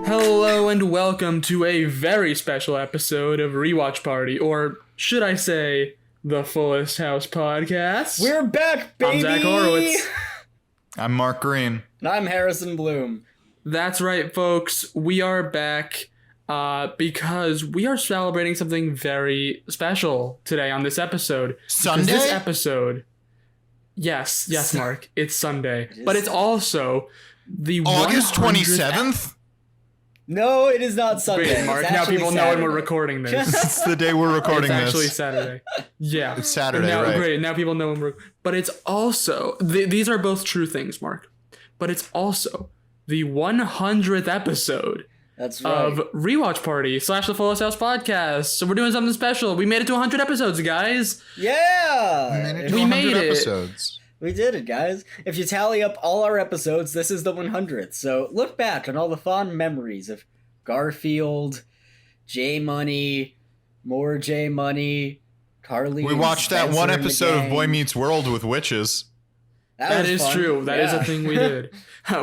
Hello and welcome to a very special episode of Rewatch Party, or should I say, the Fullest House Podcast. We're back, baby! I'm Zach Horowitz. I'm Mark Green. And I'm Harrison Bloom. That's right, folks. We are back because we are celebrating something very special today on this episode. Sunday? This episode... Yes, Mark. It's Sunday. But it's also the August 100th 27th? No, it is not Sunday. Wait, Mark, It's now actually people know Saturday. when we're recording this. It's the day we're recording It's this. actually Saturday. Yeah. It's Saturday, now, right? Great, now people know when we're... But it's also... these are both true things, Mark. But it's also the 100th episode That's right. of Rewatch Party / the Fullest House Podcast. So we're doing something special. We made it to 100 episodes, guys. Yeah! We made it. Episodes. We did it, guys. If you tally up all our episodes, this is the 100th. So look back on all the fond memories of Garfield, J-Money, more J-Money, Carly. We watched that one episode of Boy Meets World with witches. That is fun. true. That is Yeah. a thing we did.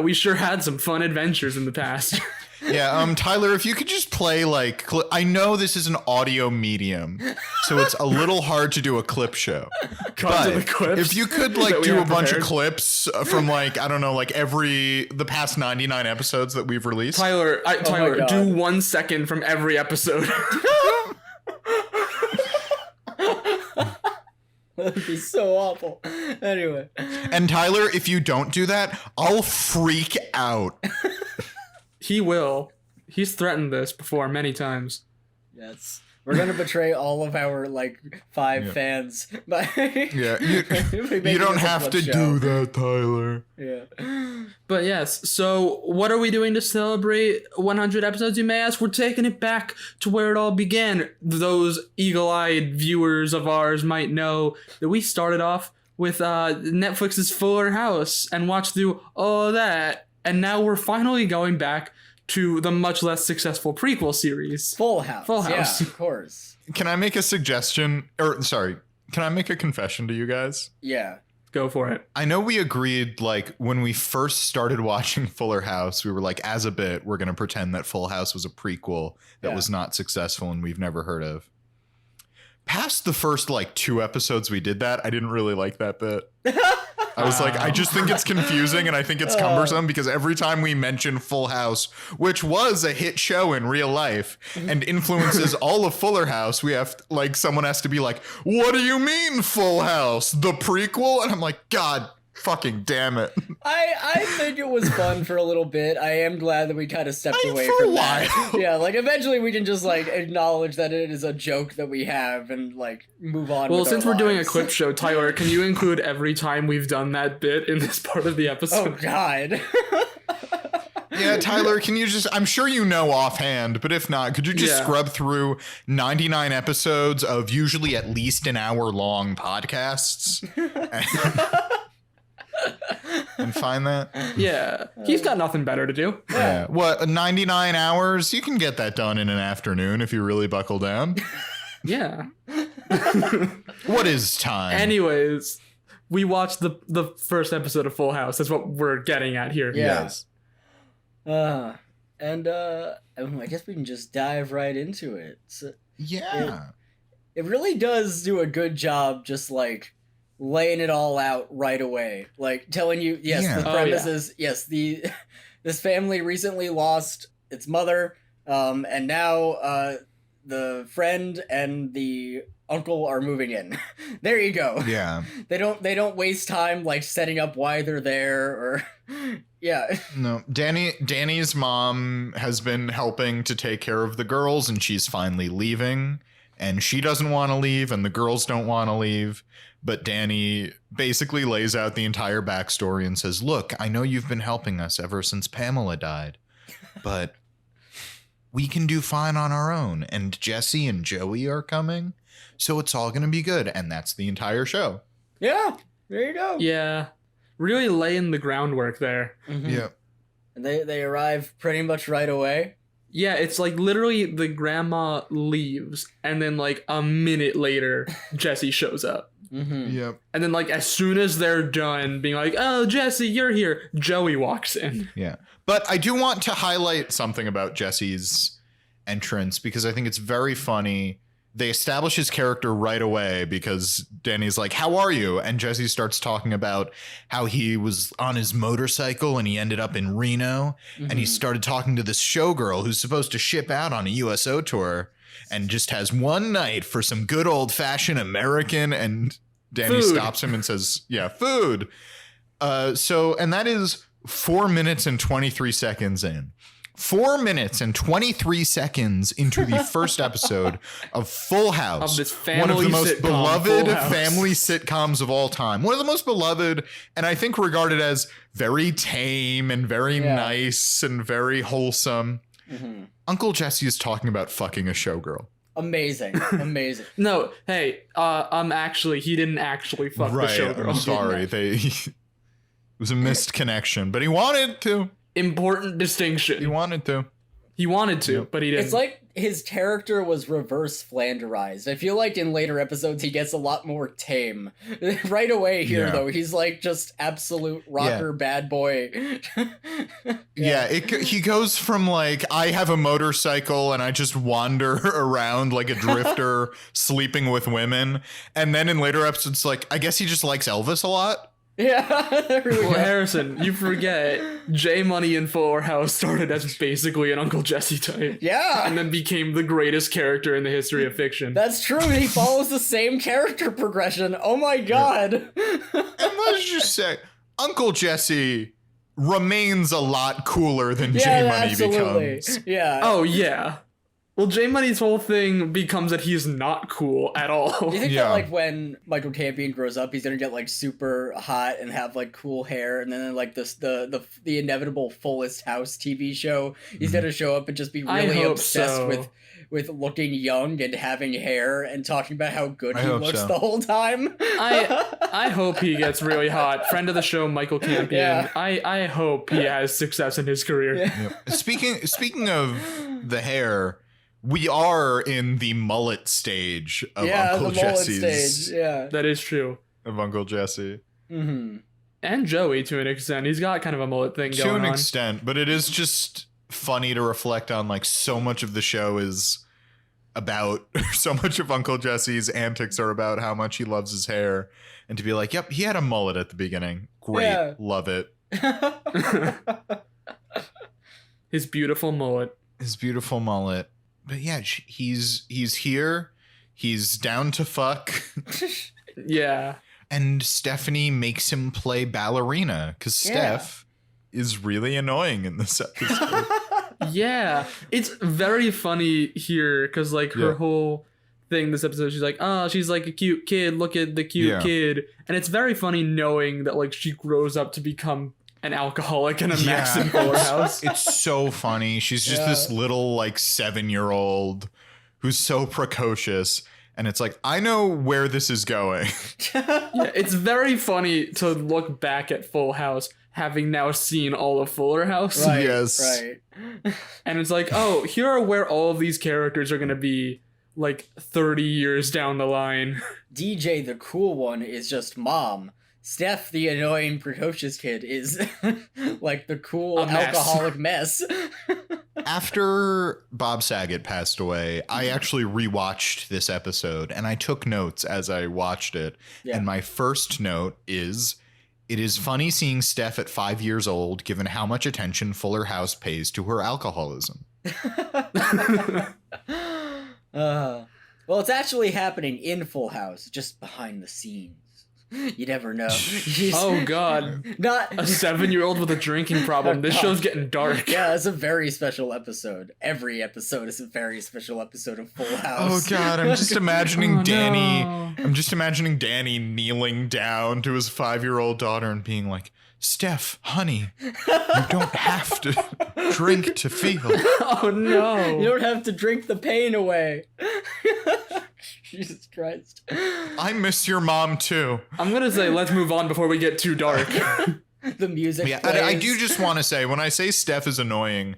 We sure had some fun adventures in the past. Yeah, Tyler, if you could just play I know this is an audio medium, so it's a little hard to do a clip show. Cut to the clips if you could that we do a have bunch of prepared. clips from the past 99 episodes that we've released. Tyler, God. do 1 second from every episode. That would be so awful. Anyway. And Tyler, if you don't do that, I'll freak out. He will. He's threatened this before many times. Yes. We're going to betray all of our, 5 fans. By Yeah, you making don't this a have flip to show. do that, Tyler. Yeah. But yes, so what are we doing to celebrate 100 episodes, you may ask? We're taking it back to where it all began. Those eagle-eyed viewers of ours might know that we started off with Netflix's Fuller House and watched through all of that. And now we're finally going back to the much less successful prequel series. Full House. Full House. Yeah, of course. Can I make a suggestion? Can I make a confession to you guys? Yeah. Go for it. I know we agreed, when we first started watching Fuller House, we were like, as a bit, we're going to pretend that Full House was a prequel that was not successful and we've never heard of. Past the first, 2 episodes we did that, I didn't really like that bit. I was like, I just think it's confusing and I think it's cumbersome because every time we mention Full House, which was a hit show in real life and influences all of Fuller House, we have, someone has to be like, what do you mean Full House? The prequel? And I'm like, God fucking damn it. I think it was fun for a little bit. I am glad that we kind of stepped away for a from that. while. Yeah, eventually we can just acknowledge that it is a joke that we have and move on. Well, with since our we're doing a lives. clip show, Tyler, can you include every time we've done that bit in this part of the Oh episode? God. Yeah, Tyler, can you I'm sure you know offhand, but if not, could you just scrub through 99 episodes of usually at least an hour long podcasts? And find that? Yeah, he's got nothing better to do. Yeah. What, 99 hours? You can get that done in an afternoon if you really buckle down. Yeah. What is time? Anyways, we watched the first episode of Full House. That's what we're getting at here. Yeah. Yes. I guess we can just dive right into it. So Yeah. it really does do a good job just laying it all out right away. Telling you, yes, Yeah. the Oh, premise yeah. is, yes, this family recently lost its mother, and now the friend and the uncle are moving in. There you go. Yeah. They don't waste time setting up why they're there or yeah. No, Danny's mom has been helping to take care of the girls and she's finally leaving and she doesn't want to leave and the girls don't want to leave. But Danny basically lays out the entire backstory and says, look, I know you've been helping us ever since Pamela died, but we can do fine on our own. And Jesse and Joey are coming. So it's all going to be good. And that's the entire show. Yeah. There you go. Yeah. Really laying the groundwork there. Mhm. Yeah. And they arrive pretty much right away. Yeah, it's like literally the grandma leaves, and then like a minute later, Jesse shows up. Mm-hmm. Yep. And then like as soon as they're done being like, oh, Jesse, you're here, Joey walks in. Yeah. But I do want to highlight something about Jesse's entrance because I think it's very funny. They establish his character right away because Danny's like, how are you? And Jesse starts talking about how he was on his motorcycle and he ended up in Reno. And he started talking to this showgirl who's supposed to ship out on a USO tour and just has one night for some good old fashioned American. And Danny Food. stops him and says, yeah, food. And that is 4 minutes and 23 seconds in. 4 minutes and 23 seconds into the first episode of Full House. Of this one of the family most sitcom, beloved Full House. family sitcoms of all time. One of the most beloved, and I think regarded as very tame and very nice and very wholesome. Mm-hmm. Uncle Jesse is talking about fucking a showgirl. Amazing. No, hey, he didn't actually fuck the showgirl. I'm sorry. It was a missed connection, but he wanted to. Important distinction. He wanted to. He wanted to, but he didn't. It's like his character was reverse Flanderized. I feel like in later episodes he gets a lot more tame. Right away here, though, he's like just absolute rocker bad boy. He goes from like, I have a motorcycle and I just wander around like a drifter sleeping with women. And then in later episodes, like, I guess he just likes Elvis a lot. Yeah. There we well, go. Harrison, you forget J Money in Fuller House started as basically an Uncle Jesse type. Yeah. And then became the greatest character in the history of fiction. That's true. He follows the same character progression. Oh my god. And let's just say, Uncle Jesse remains a lot cooler than J Money becomes. Yeah. Oh, yeah. Well, J Money's whole thing becomes that he's not cool at all. Do you think that like when Michael Campion grows up, he's gonna get like super hot and have like cool hair, and then like the inevitable Fullest House TV show, he's gonna show up and just be really obsessed with looking young and having hair and talking about how good he looks the whole time. I hope he gets really hot. Friend of the show, Michael Campion. Yeah. I hope he has success in his career. Yeah. Speaking of the hair, we are in the mullet stage of Uncle Jesse's. Yeah, that is true. Of Uncle Jesse. Mm-hmm. And Joey, to an extent. He's got kind of a mullet thing going on. To an extent, but it is just funny to reflect on, like, so much of the show is about, so much of Uncle Jesse's antics are about how much he loves his hair. And to be like, yep, he had a mullet at the beginning. Great. Love it. His beautiful mullet. But yeah, he's here. He's down to fuck. Yeah. And Stephanie makes him play ballerina because Steph is really annoying in this episode. Yeah. It's very funny here because like her whole thing this episode, she's like, oh, she's like a cute kid. Look at the cute kid. And it's very funny knowing that like she grows up to become an alcoholic in a Max and Fuller House. It's so funny. She's just this little like 7-year-old who's so precocious. And it's like, I know where this is going. It's very funny to look back at Full House, having now seen all of Fuller House. Right, yes. Right. And it's like, oh, here are where all of these characters are going to be like 30 years down the line. DJ, the cool one, is just mom. Steph, the annoying, precocious kid, is like the cool alcoholic mess. After Bob Saget passed away, I actually rewatched this episode and I took notes as I watched it. Yeah. And my first note is, it is funny seeing Steph at 5 years old, given how much attention Fuller House pays to her alcoholism. Well, it's actually happening in Full House, just behind the scenes. You never know. Oh god. Not a 7-year-old with a drinking problem. This show's getting dark. Yeah, it's a very special episode. Every episode is a very special episode of Full House. Oh god, I'm just imagining Danny. No. I'm just imagining Danny kneeling down to his 5-year-old daughter and being like, Steph, honey, you don't have to drink to feel. Oh no. You don't have to drink the pain away. Jesus Christ. I miss your mom too. I'm gonna say let's move on before we get too dark. The music. Yeah, I do just want to say, when I say Steph is annoying,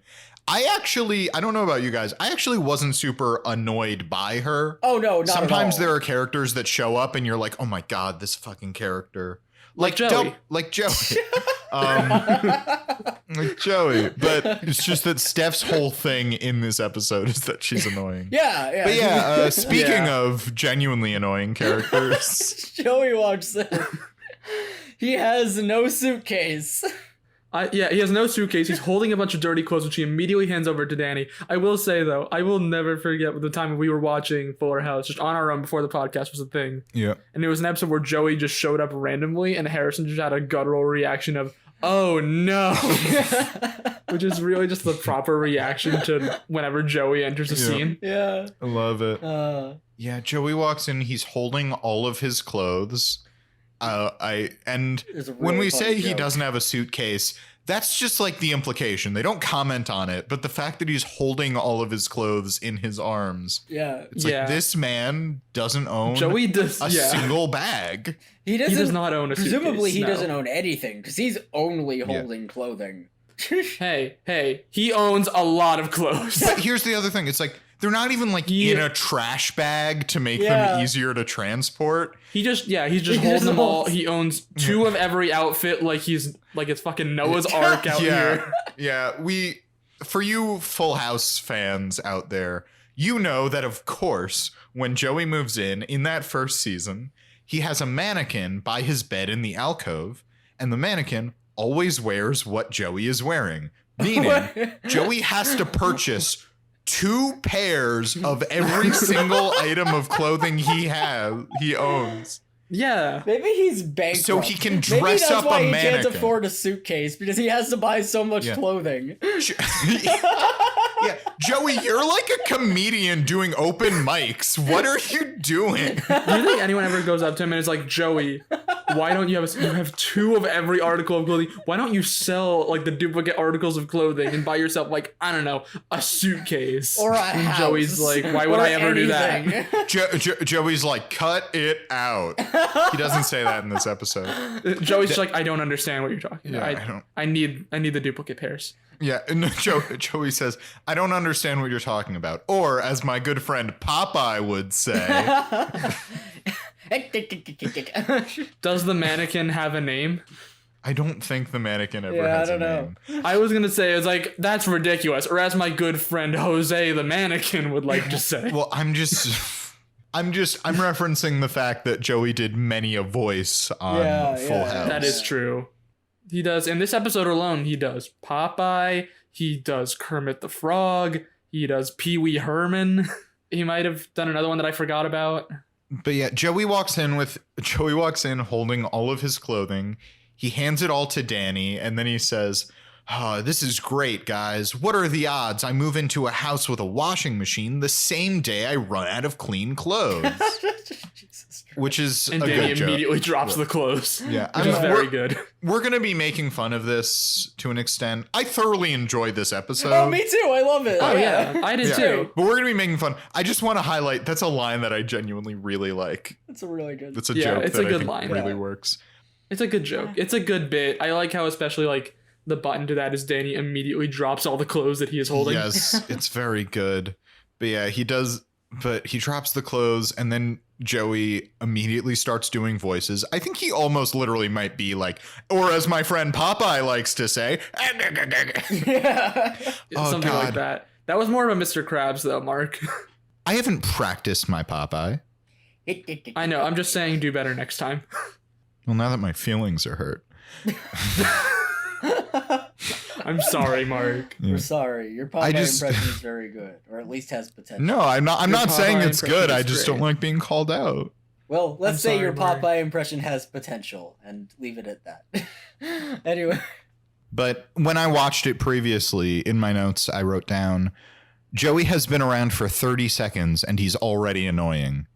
I don't know about you guys. I actually wasn't super annoyed by her. Oh no, not Sometimes at all. there are characters that show up and you're like, oh my God, this fucking character. Like Joey. Like Joey. Like Joey. But it's just that Steph's whole thing in this episode is that she's annoying. Yeah. But yeah, speaking of genuinely annoying characters. Joey walks in. He has no suitcase. He has no suitcase. He's holding a bunch of dirty clothes, which he immediately hands over to Danny. I will say, though, I will never forget the time we were watching Fuller House, just on our own before the podcast was a thing. Yeah. And it was an episode where Joey just showed up randomly, and Harrison just had a guttural reaction of, oh no. Which is really just the proper reaction to whenever Joey enters a scene. Yeah. I love it. Yeah, Joey walks in. He's holding all of his clothes. When we say he doesn't have a suitcase, that's just like the implication. They don't comment on it, but the fact that he's holding all of his clothes in his arms. Yeah. It's like this man doesn't own a single bag. He does not own a suitcase. Presumably he doesn't own anything because he's only holding clothing. Hey, he owns a lot of clothes. But here's the other thing. It's like they're not even like in a trash bag to make them easier to transport. He's just holding them all. He owns 2 of every outfit like it's fucking Noah's Ark out here. Yeah, for you Full House fans out there, you know that of course when Joey moves in that first season, he has a mannequin by his bed in the alcove, and the mannequin always wears what Joey is wearing. Meaning Joey has to purchase 2 pairs of every single item of clothing he owns. Yeah. Maybe he's bankrupt. So he can dress up a mannequin. He can't afford a suitcase because he has to buy so much clothing. Yeah, Joey, you're like a comedian doing open mics. What are you doing? Do you think anyone ever goes up to him and is like, Joey, why don't you have 2 of every article of clothing? Why don't you sell like the duplicate articles of clothing and buy yourself like, I don't know, a suitcase? Or a house. Joey's like, why would I ever do that? Joey's like, cut it out. He doesn't say that in this episode. Joey's like, I don't understand what you're talking about. Yeah, I need the duplicate pairs. Yeah, and Joey says, I don't understand what you're talking about. Or, as my good friend Popeye would say... Does the mannequin have a name? I don't think the mannequin ever has a name. I was going to say, it's like, that's ridiculous. Or as my good friend Jose the mannequin would like to say. Well, I'm referencing the fact that Joey did many a voice on Full House. That is true. He does, in this episode alone, he does Popeye, he does Kermit the Frog, he does Pee Wee Herman. He might have done another one that I forgot about. But yeah, Joey walks in holding all of his clothing. He hands it all to Danny, and then he says, oh, this is great, guys. What are the odds I move into a house with a washing machine the same day I run out of clean clothes? Which is and a Danny good joke. Immediately drops the clothes. Yeah, which is very good. We're going to be making fun of this to an extent. I thoroughly enjoyed this episode. Oh, me too. I love it. Oh, yeah. I did too. But we're going to be making fun. I just want to highlight, that's a line that I genuinely really like. It's a really good. That's a joke it's that a good I think line. really works. It's a good joke. It's a good bit. I like how especially like the button to that is Danny immediately drops all the clothes that he is holding. Yes, it's very good. But yeah, he does, but he drops the clothes and then Joey immediately starts doing voices. I think he almost literally might be like, or as my friend Popeye likes to say, something like that. That was more of a Mr. Krabs though, Mark. I haven't practiced my Popeye. I know. I'm just saying do better next time. Well, now that my feelings are hurt. I'm sorry, Mark. We're sorry. Your Popeye impression is very good, or at least has potential. No, I'm not saying it's good. I just don't like being called out. Well, let's say your Popeye impression has potential, and leave it at that. Anyway. But when I watched it previously, in my notes, I wrote down, Joey has been around for 30 seconds, and he's already annoying.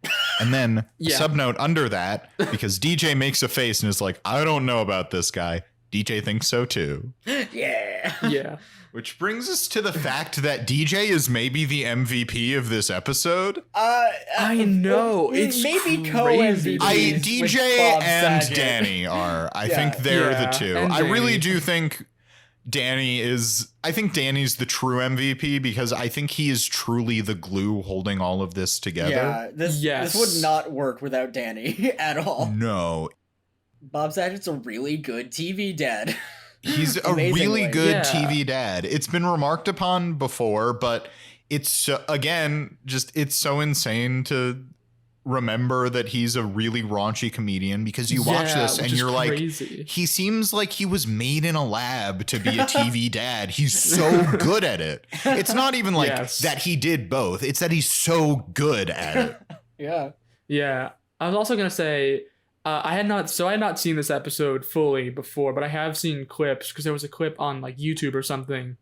And then, a subnote under that, because DJ makes a face and is like, I don't know about this guy. DJ thinks so too. Yeah. Which brings us to the fact that DJ is maybe the MVP of this episode. I know. It's maybe crazy. DJ and Danny are. I think they're the two. I really do think I think Danny's the true MVP because I think he is truly the glue holding all of this together. Yeah, this would not work without Danny at all. No. Bob Saget's a really good TV dad. He's a really good TV dad. It's been remarked upon before, but it's, again, it's so insane to remember that he's a really raunchy comedian because you watch this and you're crazy. Like, he seems like he was made in a lab to be a TV dad. He's so good at it. It's not even like that he did both. It's that he's so good at it. Yeah. I was also going to say, I had not seen this episode fully before, but I have seen clips because there was a clip on like YouTube or something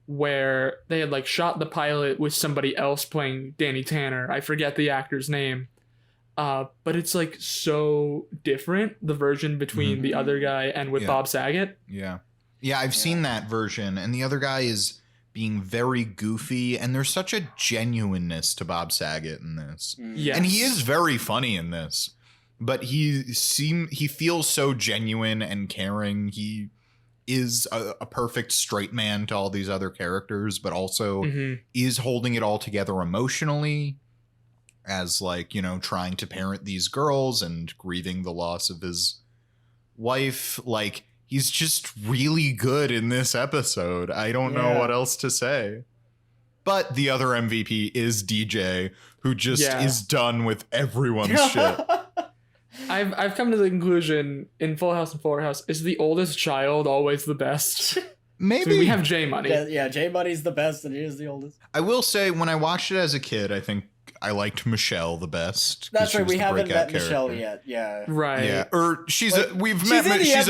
where they had like shot the pilot with somebody else playing Danny Tanner. I forget the actor's name. But it's like so different, the version between the other guy and with Bob Saget. Yeah, I've seen that version, and the other guy is being very goofy, and there's such a genuineness to Bob Saget in this. Yes. And he is very funny in this, but he feels so genuine and caring. He is a perfect straight man to all these other characters, but also is holding it all together emotionally. As like, you know, trying to parent these girls and grieving the loss of his wife. Like, he's just really good in this episode. I don't know what else to say. But the other MVP is DJ, who just is done with everyone's shit. I've come to the conclusion in Full House and Fuller House, is the oldest child always the best? Maybe. So we have J Money. Yeah, J Money's the best and he is the oldest. I will say, when I watched it as a kid, I think I liked Michelle the best. That's right. We haven't met Michelle yet. Yeah. Right. Yeah. Or she's a baby. But she's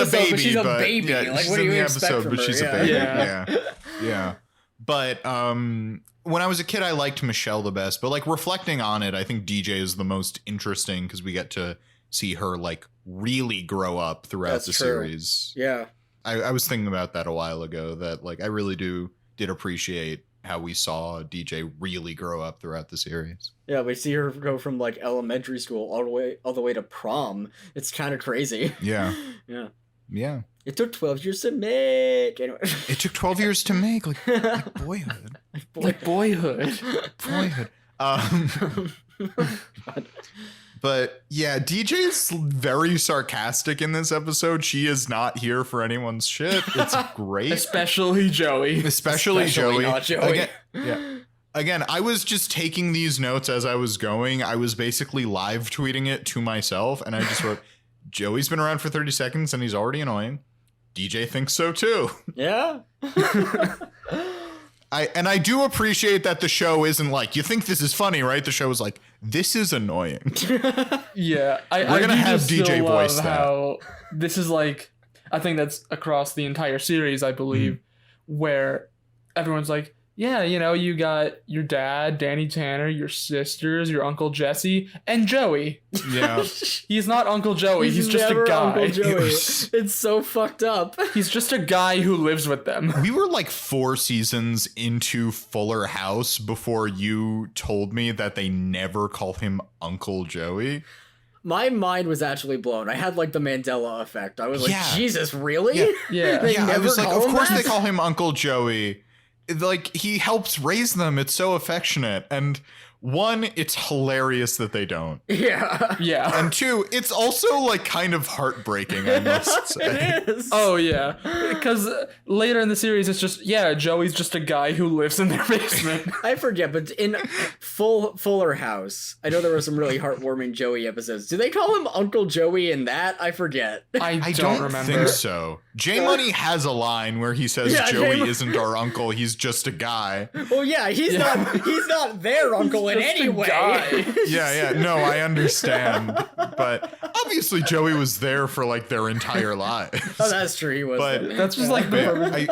a baby. Yeah, like, she's what do in you the expect episode, from but her? she's a baby. Yeah. But when I was a kid, I liked Michelle the best. But like reflecting on it, I think DJ is the most interesting because we get to see her like really grow up throughout the series. Yeah. I was thinking about that a while ago. That like I really did appreciate how we saw DJ really grow up throughout the series. Yeah, we see her go from like elementary school all the way to prom. It's kind of crazy. Yeah. Yeah. It took 12 years to make. Anyway. It took 12 years to make, like boyhood. Boyhood. But yeah, DJ's very sarcastic in this episode. She is not here for anyone's shit. It's great. Especially Joey. Especially Joey. Not Joey. Again, I was just taking these notes as I was going. I was basically live tweeting it to myself, and I just wrote, Joey's been around for 30 seconds and he's already annoying. DJ thinks so too. Yeah. I do appreciate that the show isn't like, you think this is funny, right? The show is like, this is annoying. Yeah. We're going to have DJ voice that. How this is like, I think that's across the entire series, I believe, where everyone's like, yeah, you know, you got your dad, Danny Tanner, your sisters, your Uncle Jesse, and Joey. Yeah. He's not Uncle Joey. He's just a guy. Uncle Joey. It's so fucked up. He's just a guy who lives with them. We were like 4 seasons into Fuller House before you told me that they never call him Uncle Joey. My mind was actually blown. I had like the Mandela effect. I was like, Jesus, really? Yeah. I was like, of course they call him Uncle Joey. Like, he helps raise them. It's so affectionate. And 1, it's hilarious that they don't. Yeah. And 2, it's also like kind of heartbreaking, I must say. It is. Oh, yeah. Because later in the series, it's just, Joey's just a guy who lives in their basement. I forget, but in Fuller House, I know there were some really heartwarming Joey episodes. Do they call him Uncle Joey in that? I forget. I don't remember. Think so. J Money has a line where he says Joey isn't our uncle, he's just a guy. Well, yeah, he's not their uncle in any way. Yeah, no, I understand. But obviously Joey was there for like their entire lives. Oh, that's true, he was. But that's just like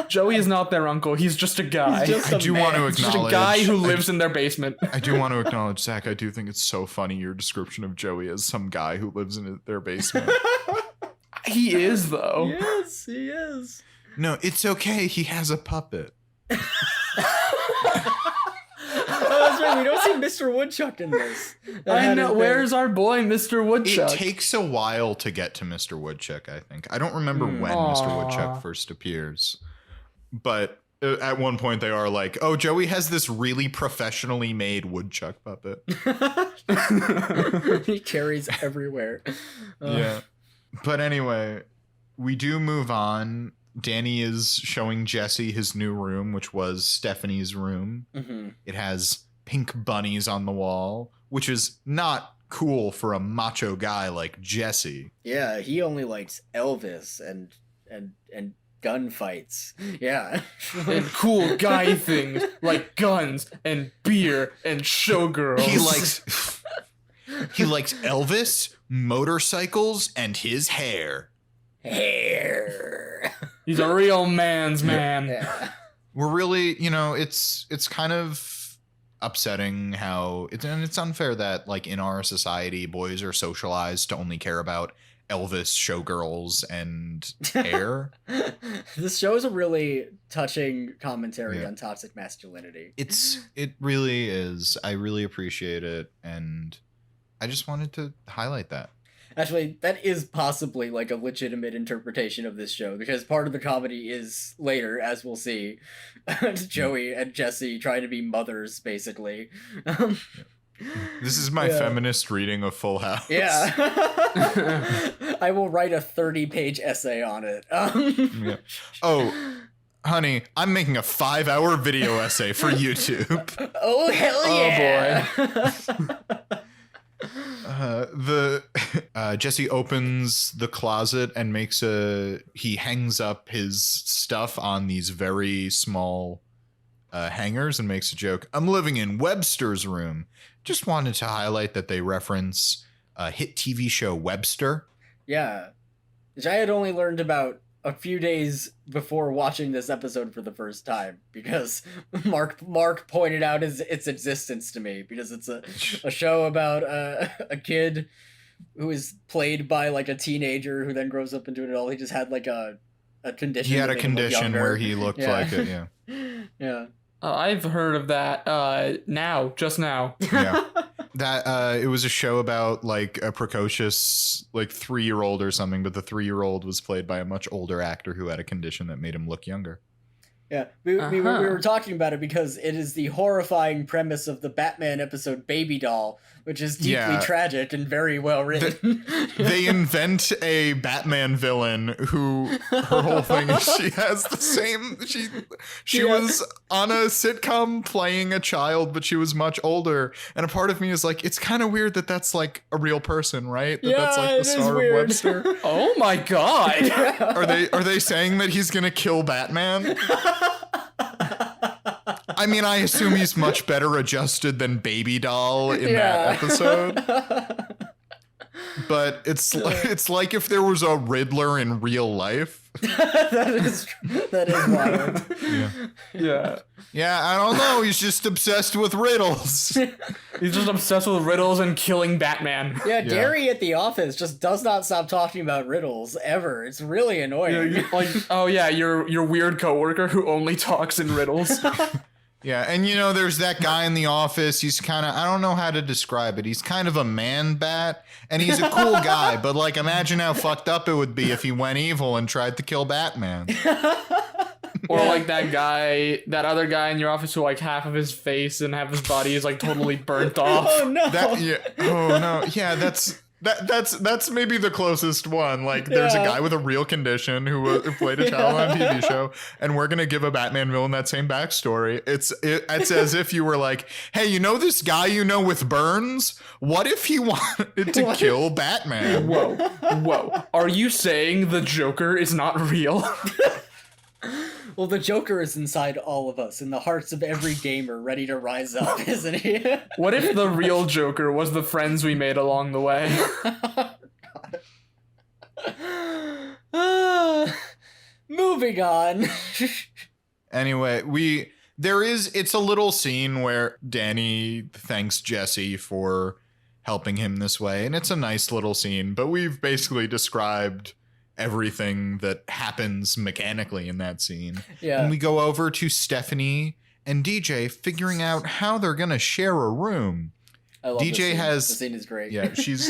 Joey is not their uncle, he's just a guy. I do want to acknowledge just a guy who lives in their basement. I do want to acknowledge, Zach, I do think it's so funny your description of Joey as some guy who lives in their basement. He is, though. Yes, he is. No, it's okay. He has a puppet. Oh, that's right. We don't see Mr. Woodchuck in this. I know. Where's our boy, Mr. Woodchuck? It takes a while to get to Mr. Woodchuck, I think. I don't remember when Mr. Woodchuck first appears. But at one point they are like, oh, Joey has this really professionally made woodchuck puppet. He carries everywhere. Yeah. But anyway, we do move on. Danny is showing Jesse his new room, which was Stephanie's room. Mm-hmm. It has pink bunnies on the wall, which is not cool for a macho guy like Jesse. Yeah, he only likes Elvis and gunfights. Yeah. And cool guy things like guns and beer and showgirls. He likes Elvis, motorcycles, and his hair. Hair. He's a real man's man. Yeah. We're really, it's kind of upsetting how it's unfair that like in our society boys are socialized to only care about Elvis, showgirls, and hair. This show is a really touching commentary on toxic masculinity. It really is. I really appreciate it, and I just wanted to highlight that. Actually, that is possibly like a legitimate interpretation of this show, because part of the comedy is later, as we'll see, Joey and Jesse trying to be mothers, basically. This is my feminist reading of Full House. Yeah. I will write a 30-page essay on it. Yeah. Oh, honey, I'm making a 5-hour video essay for YouTube. Oh, hell yeah. Oh, boy. Jesse opens the closet and he hangs up his stuff on these very small hangers and makes a joke. I'm living in Webster's room. Just wanted to highlight that they reference a hit TV show Webster. Yeah, which I had only learned about a few days before watching this episode for the first time, because Mark pointed out its existence to me, because it's a show about a kid who is played by like a teenager who then grows up into an adult. He just had like a condition. He had a condition where he looked like it. Yeah. Yeah. I've heard of that just now. Yeah. That it was a show about like a precocious like 3-year-old or something, but the 3-year-old was played by a much older actor who had a condition that made him look younger. Yeah, we were talking about it because it is the horrifying premise of the Batman episode Baby Doll, which is deeply tragic and very well written. They invent a Batman villain who her whole thing is she has the same she was on a sitcom playing a child, but she was much older, and a part of me is like, it's kind of weird that that's like a real person, right? That's like the star of Webster. Oh my god. Are they saying that he's gonna kill Batman? I mean, I assume he's much better adjusted than Baby Doll in that episode. But it's like if there was a Riddler in real life. that is wild. Yeah, I don't know. He's just obsessed with riddles. He's just obsessed with riddles and killing Batman. Yeah, Derry at the office just does not stop talking about riddles ever. It's really annoying. Your weird coworker who only talks in riddles. Yeah, and there's that guy in the office. He's kind of, I don't know how to describe it. He's kind of a man bat, and he's a cool guy. But like, imagine how fucked up it would be if he went evil and tried to kill Batman. Or like that other guy in your office who like half of his face and half his body is like totally burnt off. Oh no! Oh no! Yeah, that's maybe the closest one. Like, there's a guy with a real condition who played a child on a TV show, and we're gonna give a Batman villain that same backstory. It's as if you were like, hey, this guy with burns? What if he wanted to kill Batman? Whoa! Are you saying the Joker is not real? Well, the Joker is inside all of us, in the hearts of every gamer ready to rise up, isn't he? What if the real Joker was the friends we made along the way? Moving on. Anyway, it's a little scene where Danny thanks Jesse for helping him this way, and it's a nice little scene, but we've basically described everything that happens mechanically in that scene. Yeah. And we go over to Stephanie and DJ figuring out how they're gonna share a room. I love DJ the scene is great. Yeah, she's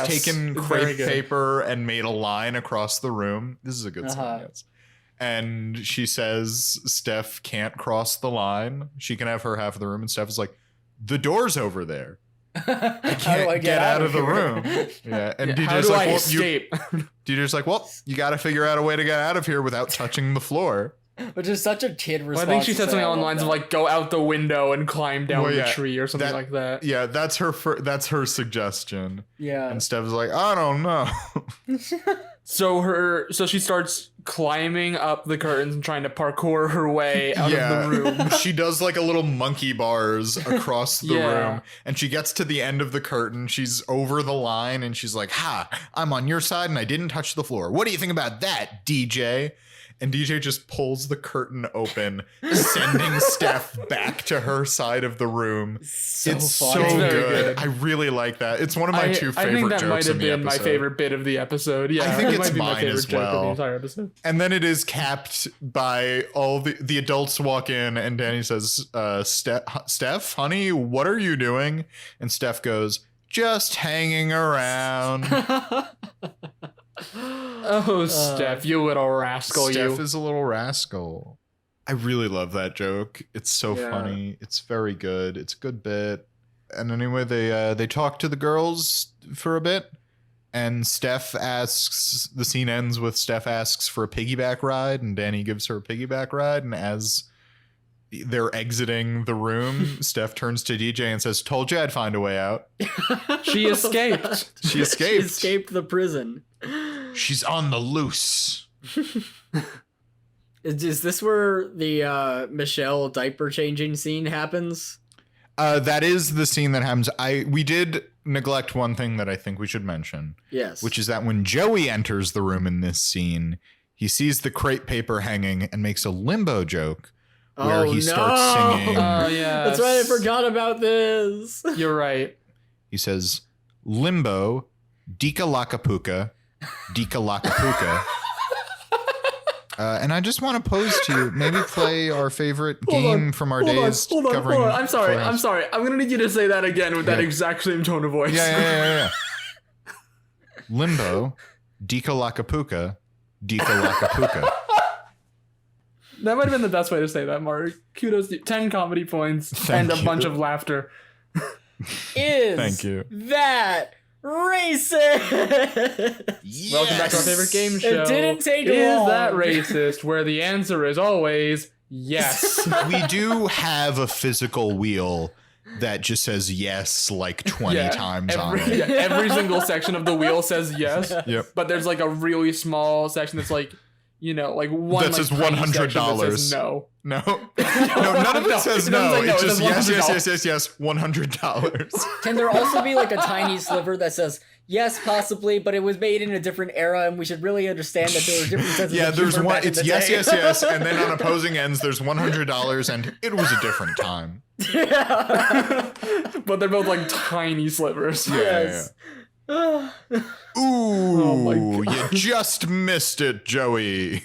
taken crepe paper and made a line across the room. This is a good scene, yes. And she says Steph can't cross the line. She can have her half of the room. And Steph is like, the door's over there. I can't get out of the room. Yeah. And How DJ's do like, I well, escape? DJ's like, well, you got to figure out a way to get out of here without touching the floor. Which is such a kid response. Well, I think she said something along the lines of like, go out the window and climb down the tree or something like that. Yeah, that's her suggestion. Yeah. And Steph's like, I don't know. So she starts climbing up the curtains and trying to parkour her way out of the room. She does like a little monkey bars across the Yeah. room, and she gets to the end of the curtain. She's over the line, and she's like, ha, I'm on your side and I didn't touch the floor. What do you think about that, DJ? And DJ just pulls the curtain open, sending Steph back to her side of the room. So it's funny. so It's very good. good. I really like that. It's one of my two favorite I think that jokes might have in the been my episode. favorite bit of the episode. Yeah, I think it it's might be my mine favorite as joke of the well. entire episode. And then it is capped by all the adults walk in, and Danny says, Steph, honey, what are you doing? And Steph goes, just hanging around. Oh, Steph, you little rascal, Steph you. is a little rascal. I really love that joke. It's so funny. It's very good. It's a good bit. And anyway, they talk to the girls for a bit. And Steph asks, the scene ends with Steph asks for a piggyback ride, and Danny gives her a piggyback ride. And as they're exiting the room, Steph turns to DJ and says, told you I'd find a way out. She escaped. She She escaped. escaped the prison. She's on the loose. Is this where the Michelle diaper changing scene happens? That is the scene that happens. We did neglect one thing that I think we should mention. Yes. Which is that when Joey enters the room in this scene, he sees the crepe paper hanging and makes a limbo joke where he starts singing. Oh, yeah. That's right, I forgot about this. You're right. He says, limbo, dika lakapuka, dika lakapuka. And I just want to pose to you, maybe play our favorite game from our days covering. Hold on. I'm sorry. Fuller House. I'm sorry. I'm going to need you to say that again with that exact same tone of voice. Yeah. Limbo, dika lakapuka, dika lakapuka. That might have been the best way to say that, Mark. Kudos to you. 10 comedy points Thank and a you. bunch of laughter. Is Thank you. that racist? Yes. Welcome back to our favorite game show. It didn't take Is long. that racist? Where the answer is always yes. We do have a physical wheel that just says yes like 20 times on it. Yeah, every single section of the wheel says yes. Yep. But there's like a really small section that's like, you know, like one That like, says tiny section $100. that says no. No, none of it No, says it doesn't no. say no, It's it just says yes, $100. Can there also be like a tiny sliver that says yes, possibly, but it was made in a different era, and we should really understand that there were different senses Yeah, of there's humor one. back in It's the yes, day. yes, and then on opposing ends, there's $100, and it was a different time. But they're both like tiny slivers. Yes. Ooh, my you just missed it, Joey.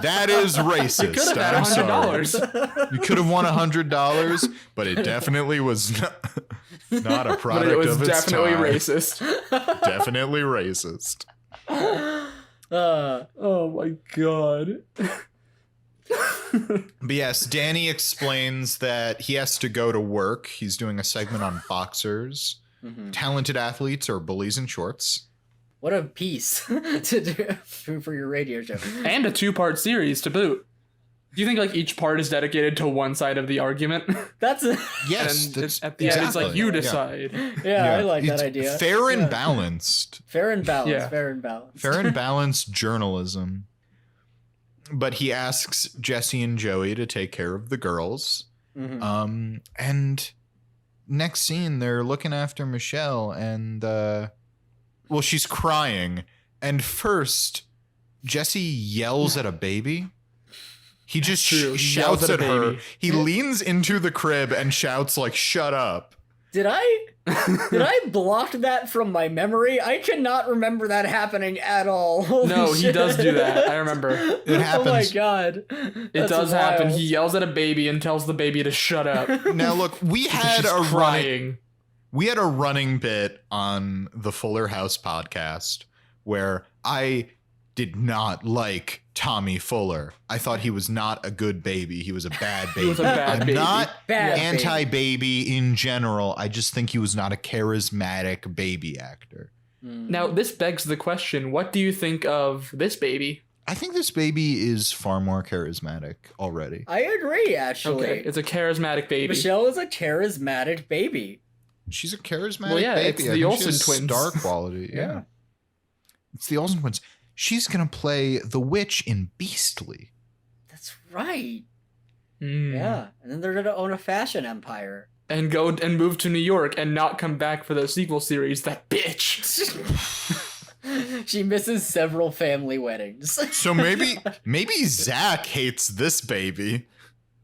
That is racist. You could have I'm had sorry. $100. You could have won $100, but it definitely was not a But product it was of its definitely time. racist. Definitely racist. Oh my god. But yes, Danny explains that he has to go to work. He's doing a segment on boxers. Talented athletes or bullies in shorts. What a piece to do for your radio show. And a 2-part series to boot. Do you think like each part is dedicated to one side of the argument? That's Yes, and that's at the end it's like exactly. you Yeah. decide. yeah, I like It's that idea. Fair and Yeah. balanced. Fair and balanced. Yeah. Fair and balanced. Fair and balanced journalism. But he asks Jesse and Joey to take care of the girls. Mhm. And next scene, they're looking after Michelle, and well, she's crying. And first, Jesse yells at a baby. He just true. He shouts yells at at a her. baby. He leans into the crib and shouts like, "Shut up." Did I block that from my memory? I cannot remember that happening at all. Holy No, he shit. does do that. I remember. It Oh my happens. god. It does happen. He yells at a baby and tells the baby to shut up. Now look, we had She's a running crying. we had a running bit on the Fuller House podcast where I did not like Tommy Fuller. I thought he was not a good baby. He was a bad baby. He was a bad I'm baby. not Bad anti-baby in general. I just think he was not a charismatic baby actor. Now, this begs the question, what do you think of this baby? I think this baby is far more charismatic already. I agree, actually. Okay, it's a charismatic baby. Michelle is a charismatic baby. She's a charismatic Well, yeah, baby. it's I the think she Olsen has twins. Star quality. Yeah. Yeah. It's the Olsen twins. She's going to play the witch in Beastly. That's right. Mm. Yeah. And then they're going to own a fashion empire. And go and move to New York and not come back for the sequel series. That bitch. She misses several family weddings. So maybe Zach hates this baby.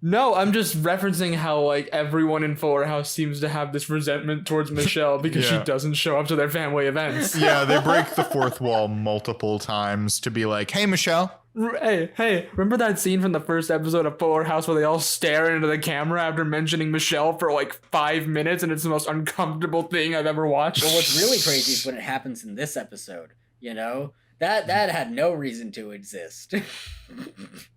No, I'm just referencing how like everyone in Fuller House seems to have this resentment towards Michelle because she Yeah. doesn't show up to their family events. Yeah, they break the fourth wall multiple times to be like, hey, Michelle. Hey, remember that scene from the first episode of Fuller House where they all stare into the camera after mentioning Michelle for like 5 minutes and it's the most uncomfortable thing I've ever watched? Well, what's really crazy is when it happens in this episode, you know? That had no reason to exist.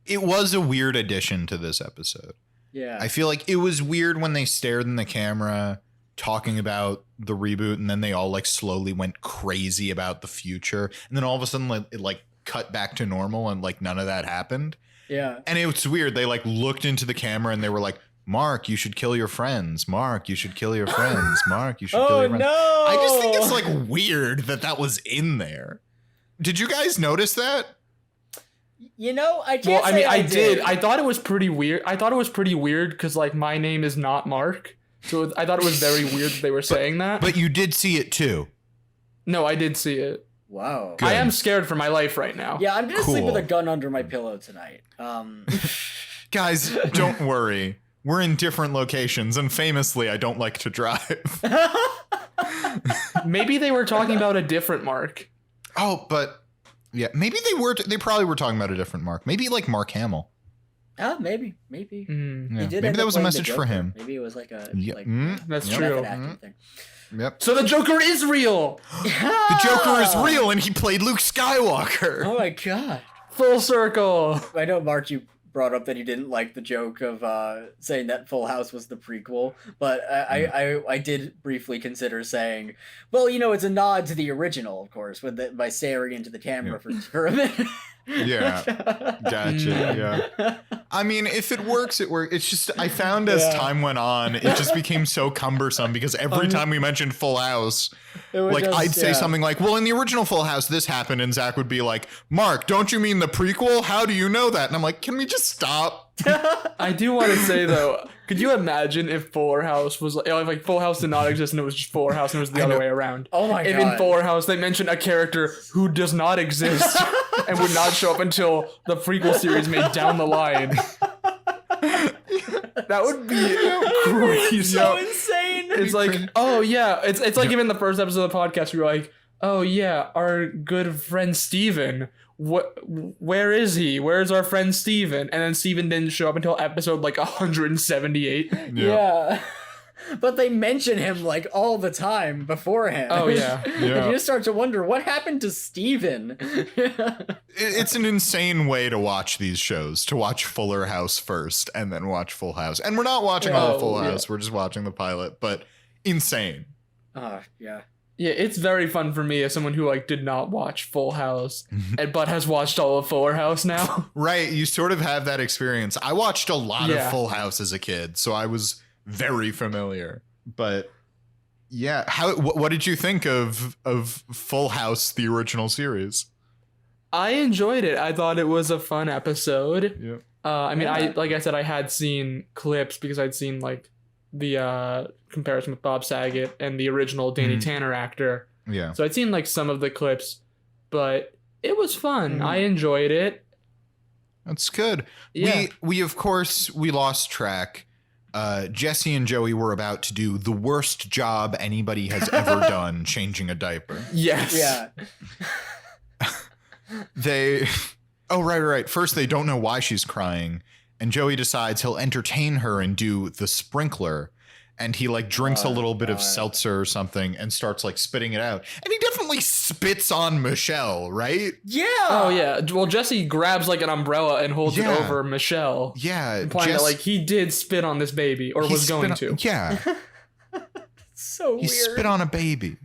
It was a weird addition to this episode. Yeah. I feel like it was weird when they stared in the camera talking about the reboot and then they all like slowly went crazy about the future. And then all of a sudden it like cut back to normal and like none of that happened. Yeah. And it's weird. They like looked into the camera and they were like, Mark, you should kill your friends. Mark, you should kill your friends. Mark, you should kill your friends. No! I just think it's like weird that was in there. Did you guys notice that? You know, I can't Well, I say mean, I did. did. I thought it was pretty weird. I thought it was pretty weird because, like, my name is not Mark. So I thought it was very weird that they were saying that. But you did see it too. No, I did see it. Wow. Good. I am scared for my life right now. Yeah, I'm gonna sleep with Cool. a gun under my pillow tonight. Guys, don't worry. We're in different locations, and famously, I don't like to drive. Maybe they were talking about a different Mark. Oh, but yeah, maybe they probably were talking about a different Mark. Maybe like Mark Hamill. Maybe. Mm, He Yeah. did Maybe end that up was a playing the message for Joker. him. Maybe it was like a Yeah. that's Yep. true. method acting thing. Yep. So the Joker is real. The Joker is real, and he played Luke Skywalker. Oh my god. Full circle. I know, Mark, you brought up that he didn't like the joke of saying that Full House was the prequel, but I did briefly consider saying, well, you know, it's a nod to the original, of course, by staring into the camera for a minute. Yeah. Gotcha. Yeah. I mean, if it works, it works. It's just I found as time went on, it just became so cumbersome because every time we mentioned Full House, It was like just- I'd say yeah. something like, well, in the original Full House, this happened. And Zach would be like, Mark, don't you mean the prequel? How do you know that? And I'm like, can we just stop? I do want to say though, could you imagine if Fuller House was like Full House did not exist and it was just Fuller House and it was the other way around? Oh my If god. in Fuller House they mentioned a character who does not exist and would not show up until the prequel series made down the line. That would be crazy. so insane. It's like, oh yeah, it's like even the first episode of the podcast we were like, oh yeah, our good friend Steven. Where is he? Where's our friend Steven? And then Steven didn't show up until episode like 178. Yeah. But they mention him like all the time beforehand. Oh yeah. And you just start to wonder what happened to Steven. It's an insane way to watch these shows, to watch Fuller House first and then watch Full House. And we're not watching all of Full House. We're just watching the pilot, but insane. Yeah. Yeah, it's very fun for me as someone who like did not watch Full House but has watched all of Fuller House now. Right. You sort of have that experience. I watched a lot of Yeah. Full House as a kid, so I was very familiar. But yeah, what did you think of Full House, the original series? I enjoyed it. I thought it was a fun episode. Yeah. I mean, like I said, I had seen clips because I'd seen like the comparison with Bob Saget and the original Danny Tanner actor. Yeah. So I'd seen like some of the clips, but it was fun. I enjoyed it. That's good. Yeah. We of course we lost track. Jesse and Joey were about to do the worst job anybody has ever done changing a diaper. Yes. Yeah. Right. First, they don't know why she's crying, and Joey decides he'll entertain her and do the sprinkler. and he like drinks a little bit of God. seltzer or something and starts like spitting it out. And he definitely spits on Michelle, right? Yeah. Oh yeah. Well, Jesse grabs like an umbrella and holds it Yeah. over Michelle, Yeah. implying that like he did spit on this baby, or was going to. Yeah. So He weird. spit on a baby.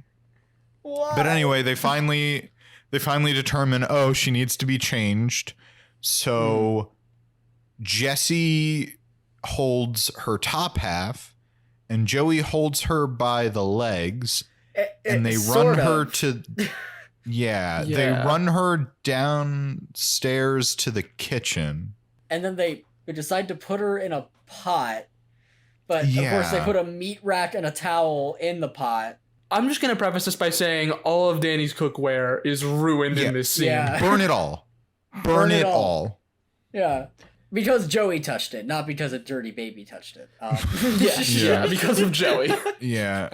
Why? But anyway, they finally determine, oh, she needs to be changed. So Jesse holds her top half and Joey holds her by the legs, and they run her to yeah, they run her downstairs to the kitchen. And then they decide to put her in a pot. But of Yeah. course they put a meat rack and a towel in the pot. I'm just gonna preface this by saying all of Danny's cookware is ruined Yeah. in this scene. Yeah. Burn it all. Burn it all. Yeah. Because Joey touched it, not because a dirty baby touched it. Yeah, because of Joey. Yeah.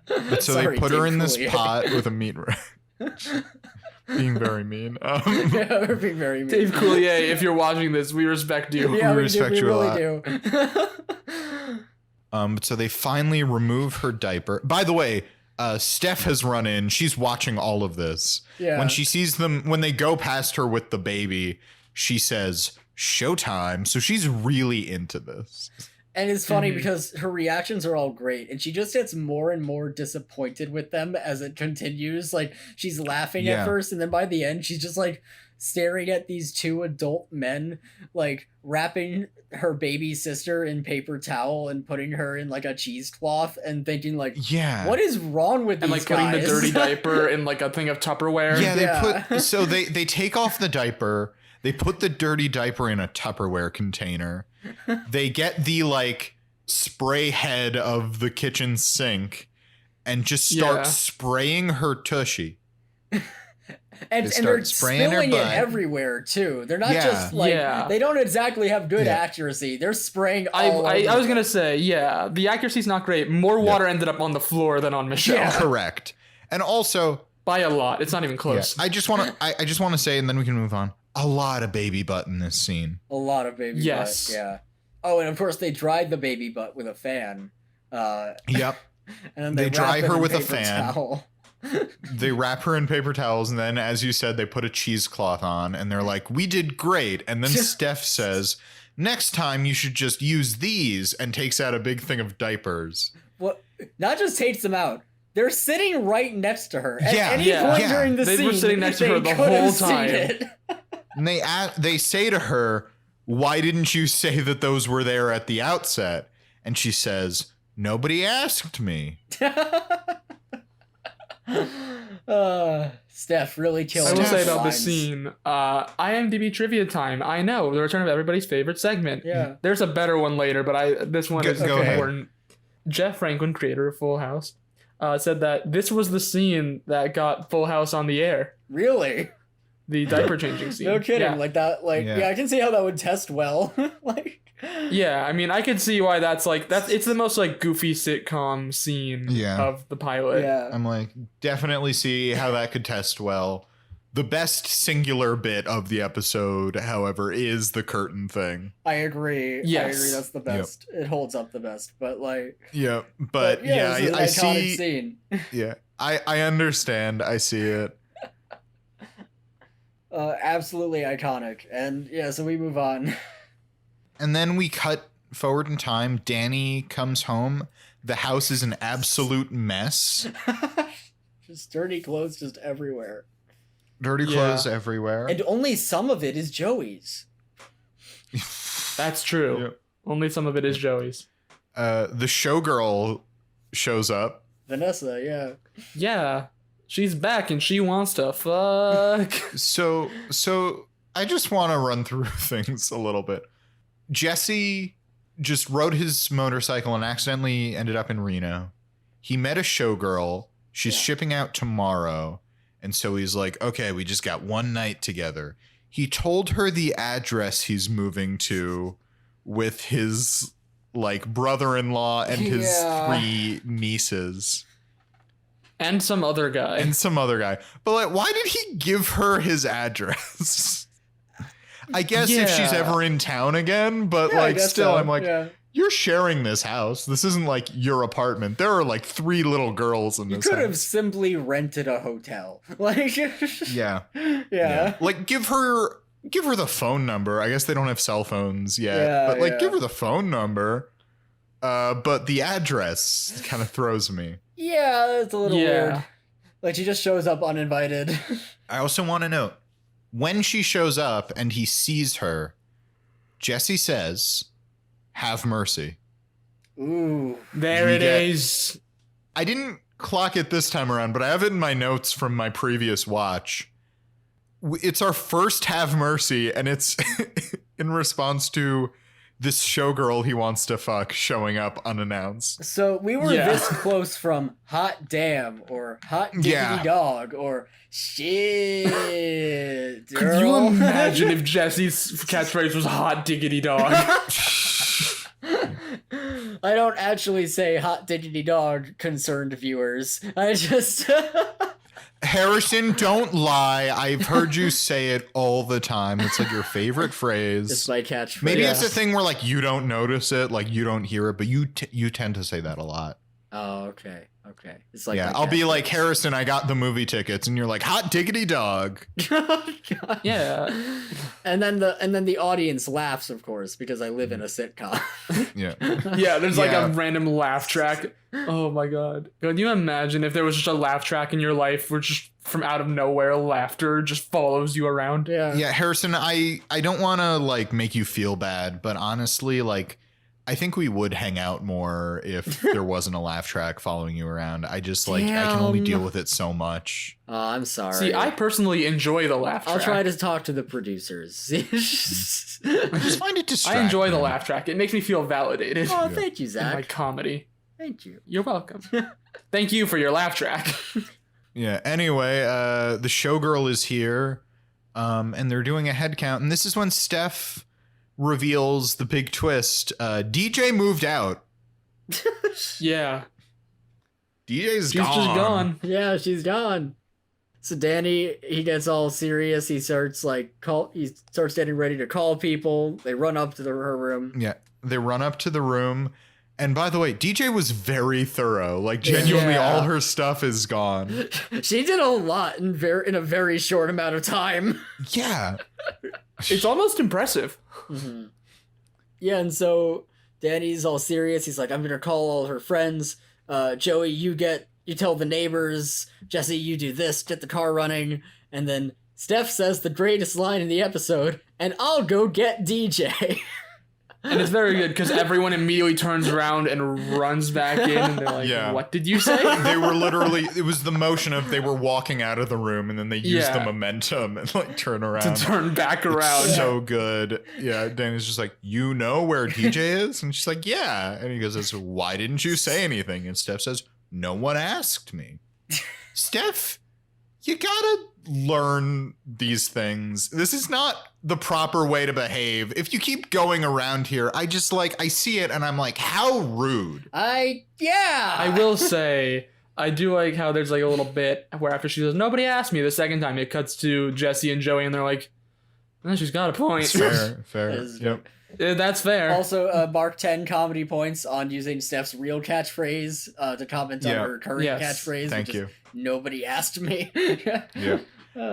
But so Sorry, they put her Dave in this Coulier. pot with a meat rack. Being very mean. Yeah, we're being very mean. Dave Coulier, if you're watching this, we respect you. Yeah, We we respect do, we you a really lot. do. But so they finally remove her diaper. By the way, Steph has run in. She's watching all of this. Yeah. When she sees them, when they go past her with the baby, she says, "Showtime." So she's really into this. And it's funny because her reactions are all great, and she just gets more and more disappointed with them as it continues. Like, she's laughing Yeah. at first, and then by the end, she's just like staring at these two adult men, like wrapping her baby sister in paper towel and putting her in like a cheesecloth, and thinking like, Yeah. what is wrong with And these like putting guys? the dirty diaper in like a thing of Tupperware. Yeah, they Yeah. put so they take off the diaper. They put the dirty diaper in a Tupperware container. They get the like spray head of the kitchen sink and just start Yeah. spraying her tushy. and They they're start spraying her spilling it butt. everywhere too. They're not Yeah. just like Yeah. they don't exactly have good Yeah. accuracy. They're spraying I all over was the gonna say, yeah, the accuracy's not great. More water ended up on the floor than on Michelle. Yeah. Correct. And also, By a lot. It's not even yeah, close. I just want to say, and then we can move on. A lot of baby butt in this scene. A lot of baby Yes. butt, yeah. Oh, and of course they dried the baby butt with a fan. Yep. And then They wrap dry it her in with a paper fan. towel. They wrap her in paper towels, and then, as you said, they put a cheesecloth on, and they're like, "We did great." And then Steph says, "Next time you should just use these," and takes out a big thing of diapers. What? Not just takes them out. They're sitting right next to her. At Yeah, any yeah. point Yeah. during the They scene, were sitting next to her they the could have whole seen time. it. And they say to her, "Why didn't you say that those were there at the outset?" And she says, "Nobody asked me." Steph really killing I will her say about lines. this scene, IMDb trivia time. I know, the return of everybody's favorite segment. Yeah. There's a better one later, but this one is Go ahead. important. Jeff Franklin, creator of Full House, said that this was the scene that got Full House on the air. Really? The diaper changing scene. No kidding. Yeah. Like that. Like Yeah. yeah, I can see how that would test well. Like. Yeah, I mean, I could see why that's it's the most like goofy sitcom scene Yeah. of the pilot. Yeah. I'm like, definitely see how that could test well. The best singular bit of the episode, however, is the curtain thing. I agree. Yes. I agree. That's the best. It holds up the best. But like. Yeah, but yeah, this is an I iconic see. Scene. Yeah, I understand. I see it. Absolutely iconic. And yeah, so we move on. And then we cut forward in time. Danny comes home. The house is an absolute mess. Just dirty clothes just everywhere. Dirty Yeah. clothes everywhere. And only some of it is Joey's. That's true. Yep. Only some of it is Joey's. The showgirl shows up. Vanessa, yeah. Yeah, she's back and she wants to fuck. So I just want to run through things a little bit. Jesse just rode his motorcycle and accidentally ended up in Reno. He met a showgirl. She's Yeah. shipping out tomorrow. And so he's like, okay, we just got one night together. He told her the address he's moving to with his like brother-in-law and his Yeah. 3 nieces And some other guy. and some other guy. But like, why did he give her his address? I guess if she's Yeah. ever in town again, but Yeah, I like guess still so, I'm like, yeah. you're sharing this house. This isn't like your apartment. There are like 3 little girls in You this could have house. simply rented a hotel. Like, Yeah. yeah. Like give her the phone number. I guess they don't have cell phones yet, Yeah, but like yeah. give her the phone number. But the address kind of throws me. Yeah, that's a little Yeah. weird. Like, she just shows up uninvited. I also want to note, when she shows up and he sees her, Jesse says, "Have mercy." Ooh. There We it get- is. I didn't clock it this time around, but I have it in my notes from my previous watch. It's our first "Have mercy," and it's in response to this showgirl he wants to fuck showing up unannounced. So we were Yeah. this close from hot damn or hot diggity Yeah. dog or shit. Could you girl. imagine if Jesse's catchphrase was "hot diggity dog"? I don't actually say hot diggity dog, concerned viewers. I just Harrison, don't lie. I've heard you say it all the time. It's like your favorite phrase. it's my catchphrase. Maybe Yeah. it's a thing where like you don't notice it, like you don't hear it, but you tend to say that a lot. Oh, okay. Okay. It's like Yeah, my I'll be like, catchphrase. Harrison, I got the movie tickets, and you're like, hot diggity dog. God. Yeah. And then the audience laughs, of course, because I live in a sitcom. Yeah. Yeah, there's like Yeah. a random laugh track. Oh my god. Can you imagine if there was just a laugh track in your life where just from out of nowhere laughter just follows you around? Yeah. Yeah, Harrison, I don't want to like make you feel bad, but honestly, like I think we would hang out more if there wasn't a laugh track following you around. I just like I can only Damn. deal with it so much. Oh, I'm sorry. See, I personally enjoy the laugh track. I'll try to talk to the producers. I just find it I distracting. enjoy the laugh track. It makes me feel validated Oh, Yeah. thank you, in my Zach. comedy. Thank you. You're welcome. Thank you for your laugh track. Yeah. Anyway, the showgirl is here, and they're doing a head count, and this is when Steph reveals the big twist. DJ moved out. Yeah. DJ's She's gone. just gone. Yeah, she's gone. So Danny, he gets all serious. He starts getting ready to call people. They run up to her room. Yeah. They run up to the room. And by the way, DJ was very thorough. Like genuinely Yeah. all her stuff is gone. She did a lot in a very short amount of time. Yeah. It's almost impressive. Mm-hmm. Yeah, and so Danny's all serious. He's like, I'm gonna call all her friends. Joey, you tell the neighbors. Jesse, you do this, get the car running. And then Steph says the greatest line in the episode, and I'll go get DJ. And it's very good because everyone immediately turns around and runs back in and they're like, Yeah. what did you say? They were literally, it was the motion of they were walking out of the room and then they used Yeah. the momentum and like turn to around. turn back around. It's so good. Yeah, Danny's just like, you know where DJ is? And she's like, yeah. And he goes, why didn't you say anything? And Steph says, no one asked me. Steph, you gotta learn these things. This is not the proper way to behave. If you keep going around here, I just like, I see it and I'm like, how rude. I I will say, I do like how there's like a little bit where after she says, nobody asked me the second time, it cuts to Jesse and Joey and they're like, oh, she's got a point. Fair. Is- Yep. That's fair. Also, mark 10 comedy points on using Steph's real catchphrase to comment on Yeah. her current Yes. catchphrase. Thank which you. is, nobody asked me. Yeah.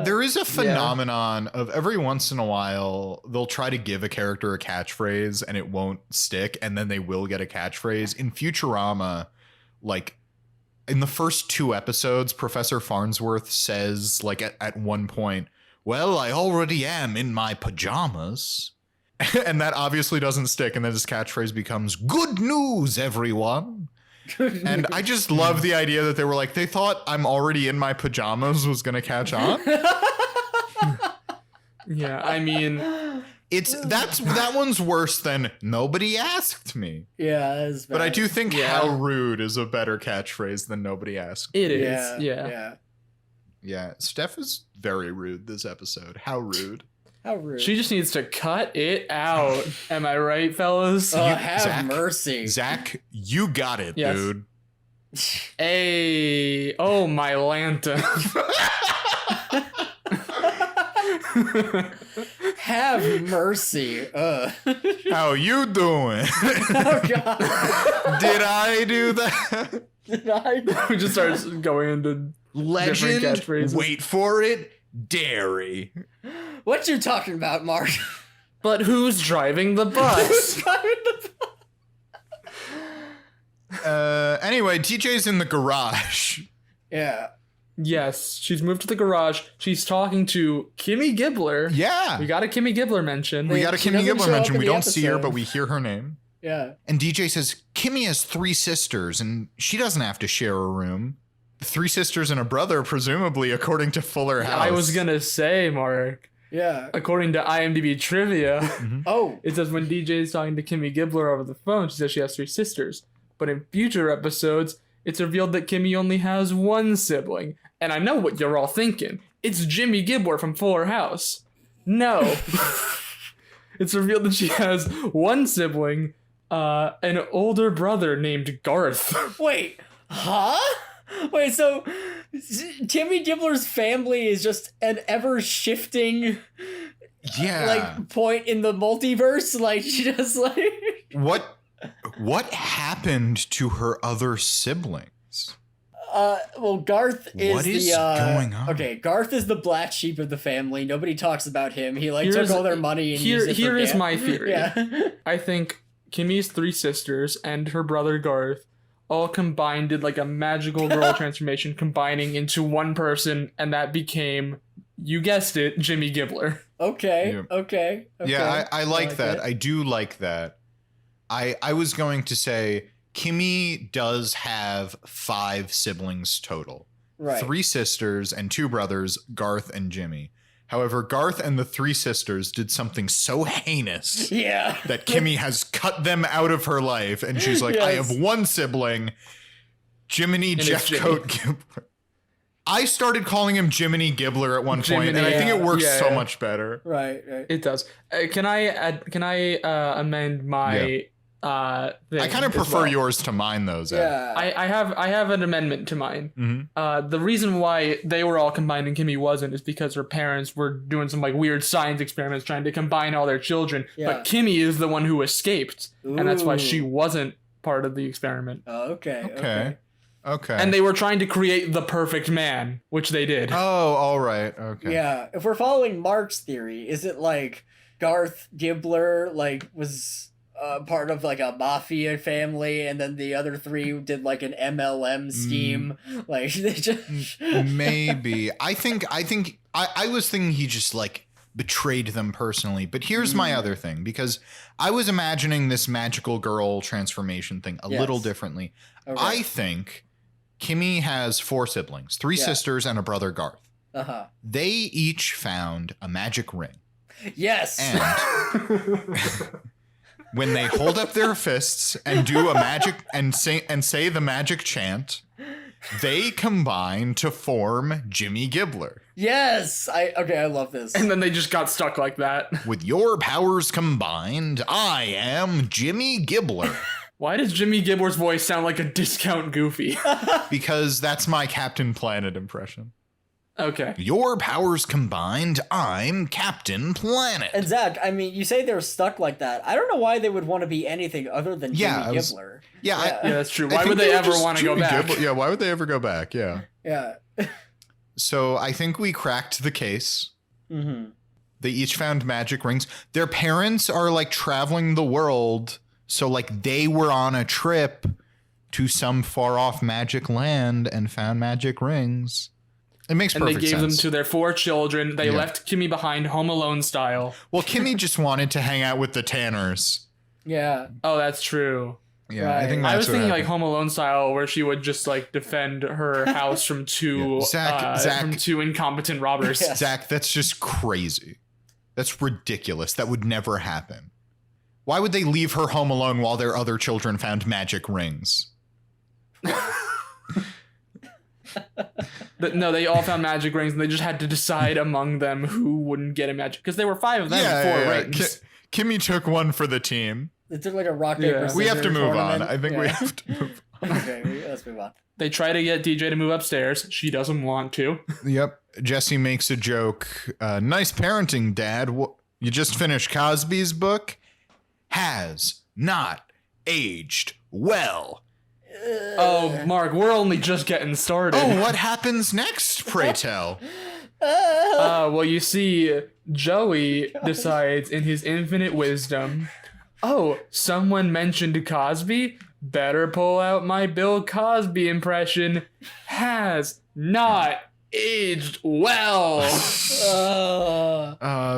There is a phenomenon of every once in a while, they'll try to give a character a catchphrase and it won't stick, and then they will get a catchphrase. In Futurama, like in the first 2 episodes, Professor Farnsworth says, like at one point, well, I already am in my pajamas. And that obviously doesn't stick, and then his catchphrase becomes, good news, everyone. And I just love the idea that they were like, they thought I'm already in my pajamas was going to catch on. Yeah, I mean, That one's worse than nobody asked me. Yeah, that's bad. But I do think Yeah. how rude is a better catchphrase than nobody asked. it is. Yeah. Yeah, Steph is very rude this episode. How rude. How rude. She just needs to cut it out. Am I right, fellas? Oh, have Zach- mercy. Zach, you got it, Yes. dude. Hey, oh my Lanta. Have mercy. How you doing? Oh God. Did I do that? Did I? We just starts going into Legend. different catchphrases. Wait for it. Dairy. What you talking about, Mark? But who's driving the bus? Anyway, TJ's in the garage. Yeah. Yes, she's moved to the garage. She's talking to Kimmy Gibbler. Yeah. We got a Kimmy Gibbler mention. We got a She Kimmy doesn't Gibbler show up mention. in We the don't see her, episode. but we hear her name. Yeah. And DJ says, Kimmy has 3 sisters, and she doesn't have to share a room. 3 sisters and a brother, presumably, according to Fuller House. I was gonna say, Mark. Yeah. According to IMDb trivia, Oh. it says when DJ is talking to Kimmy Gibbler over the phone, she says she has 3 sisters. But in future episodes, it's revealed that Kimmy only has 1 sibling. And I know what you're all thinking. It's Jimmy Gibbler from Fuller House. No. It's revealed that she has 1 sibling, an older brother named Garth. Wait. Huh? Wait, so Timmy Gibbler's family is just an ever-shifting like point in the multiverse? Like she just like What happened to her other siblings? well, Garth is What is the going on? Okay, Garth is the black sheep of the family. Nobody talks about him. He like Here's- took all their money and used it for Here is gas. my theory. Yeah. I think Kimmy's 3 sisters and her brother Garth all combined did like a magical girl transformation, combining into 1 person, and that became, you guessed it, Jimmy Gibbler. Okay. Yeah. Okay. Yeah, I like that. it. I do like that. I was going to say Kimmy does have 5 siblings total. Right. 3 sisters and 2 brothers, Garth and Jimmy. However, Garth and the 3 sisters did something so heinous Yeah. that Kimmy has cut them out of her life, and she's like, I Yes. have 1 sibling, Jiminy it's Jeffcoat Gibbler. I started calling him Jiminy Gibbler at one point, and I think it works yeah, so yeah. much better. Right. It does. Can I amend my thing? I kind of as prefer well? yours to mine, though, Zach. Yeah. I have an amendment to mine. Mhm. The reason why they were all combined and Kimmy wasn't is because her parents were doing some like weird science experiments trying to combine all their children. Yeah. But Kimmy is the one who escaped, and that's why she Ooh. wasn't part of the experiment. Oh, okay. Okay. And they were trying to create the perfect man, which they did. Oh, all right. Okay. Yeah. If we're following Mark's theory, is it like Garth Gibbler like was part of like a mafia family, and then the other 3 did like an MLM scheme? Like they just Maybe. I was thinking he just like betrayed them personally. But here's my other thing, because I was imagining this magical girl transformation thing a little Yes. differently. Okay. I think Kimmy has 4 siblings, 3 Yeah. sisters and a brother Garth. Uh-huh. They each found a magic ring. Yes. And when they hold up their fists and do a magic and say the magic chant, they combine to form Jimmy Gibbler. Yes. I love this. And then they just got stuck like that. With your powers combined, I am Jimmy Gibbler. Why does Jimmy Gibbler's voice sound like a discount Goofy? Because that's my Captain Planet impression. Okay. Your powers combined, I'm Captain Planet. And Zach, I mean, you say they're stuck like that. I don't know why they would want to be anything other than Yeah, Jimmy I was- Gibbler. Yeah, Yeah, that's true. I Why think would they were ever just want to go Jimmy back? Gibbler. Yeah, why would they ever go back? Yeah. Yeah. So I think we cracked the case. Mm-hmm. They each found magic rings. Their parents are like traveling the world. So like they were on a trip to some far off magic land and found magic rings. It makes And they perfect gave sense. them to their 4 children. They Yeah. left Kimmy behind, Home Alone style. Well, Kimmy just wanted to hang out with the Tanners. Yeah. Oh, that's true. Yeah, I think Right. that's I was what thinking like happened. Home Alone style, where she would just like defend her house from 2 Yeah. Zach- from 2 incompetent robbers. Yeah. Zach, that's just crazy. That's ridiculous. That would never happen. Why would they leave her home alone while their other children found magic rings? But no, they all found magic rings, and they just had to decide among them who wouldn't get a magic, because there were 5 of them, and 4 rings. Kimmy took one for the team. It took like a rock Yeah. paper scissors We have to move on. tournament. I think we Yeah. have to move on. Okay, let's move on. They try to get DJ to move upstairs. She doesn't want to. Yep. Jesse makes a joke. Nice parenting, Dad. You just finished Cosby's book. Has not aged well. Oh, Mark, we're only just getting started. Oh, what happens next, pray tell? Well, you see, Joey decides in his infinite wisdom, oh, someone mentioned Cosby? Better pull out my Bill Cosby impression. Has not aged well.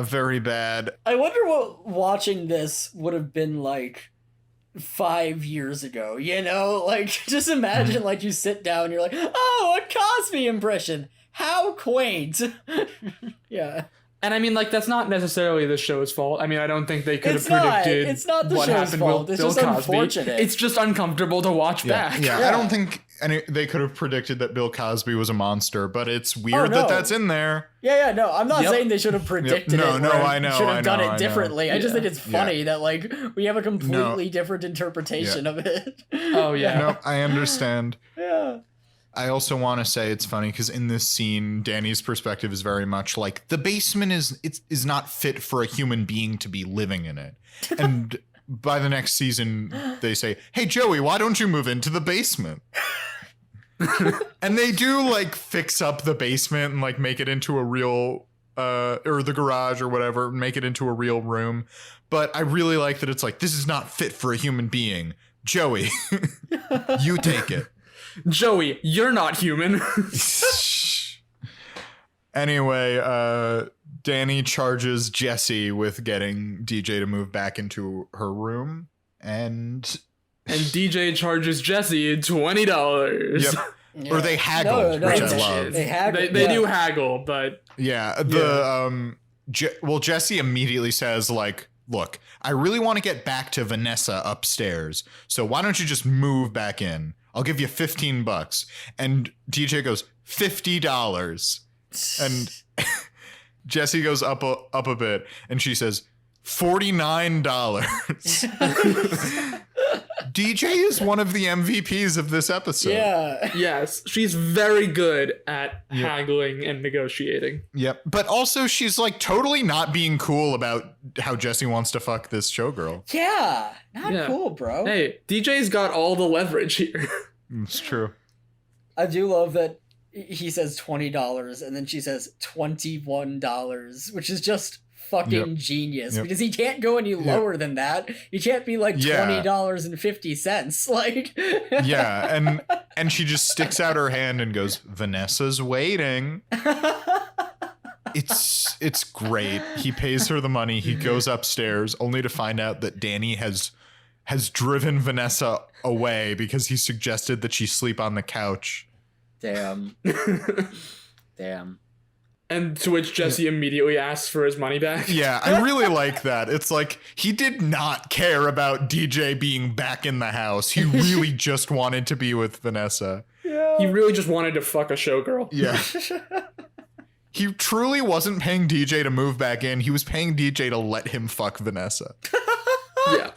Very bad. I wonder what watching this would have been like 5 years ago, you know? Like, just imagine, like, you sit down, you're like, oh, a Cosby impression. How quaint. Yeah. And I mean, like, that's not necessarily the show's fault. I mean, I don't think they could have It's not. predicted It's not the what show's happened fault. with It's Bill just Cosby. unfortunate. It's just uncomfortable to watch back. Yeah, Yeah. I don't think they could have predicted that Bill Cosby was a monster, but it's weird no. that that's in there. Yeah, no, I'm not Yep. saying they should have predicted No, it. no, or I know, should have done I it differently. I just Yeah. think it's funny that, like, we have a completely different interpretation Yeah. of it. Oh, yeah. No, I understand. Yeah. I also want to say it's funny because in this scene, Danny's perspective is very much like the basement is not fit for a human being to be living in it. And by the next season, they say, "Hey Joey, why don't you move into the basement?" And they do like fix up the basement and like make it into a real or the garage or whatever, make it into a real room. But I really like that it's like this is not fit for a human being. Joey, you take it. Joey, you're not human. Anyway, Danny charges Jesse with getting DJ to move back into her room, and DJ charges Jesse $20. yep. Yeah. Or they haggle, No, which they- I love. They haggle. They do haggle, but Yeah, Jesse immediately says like, "Look, I really want to get back to Vanessa upstairs, so why don't you just move back in? I'll give you $15." And DJ goes, $50. And Jesse goes up a bit, and she says, $49. DJ is one of the MVPs of this episode. Yeah. yes, she's very good at haggling and negotiating. Yep. But also she's like totally not being cool about how Jesse wants to fuck this showgirl. Yeah. Not Yeah. cool, bro. Hey, DJ's got all the leverage here. It's true. I do love that he says $20 and then she says $21, which is just fucking genius because he can't go any lower than that. He can't be like $20.50. Like Yeah, and she just sticks out her hand and goes, "Vanessa's waiting." It's great. He pays her the money. He goes upstairs only to find out that Danny has driven Vanessa away because he suggested that she sleep on the couch. Damn. Damn. And to which Jesse immediately asks for his money back. Yeah, I really like that. It's like he did not care about DJ being back in the house. He really just wanted to be with Vanessa. He really just wanted to fuck a showgirl. Yeah. He truly wasn't paying DJ to move back in. He was paying DJ to let him fuck Vanessa. Yeah.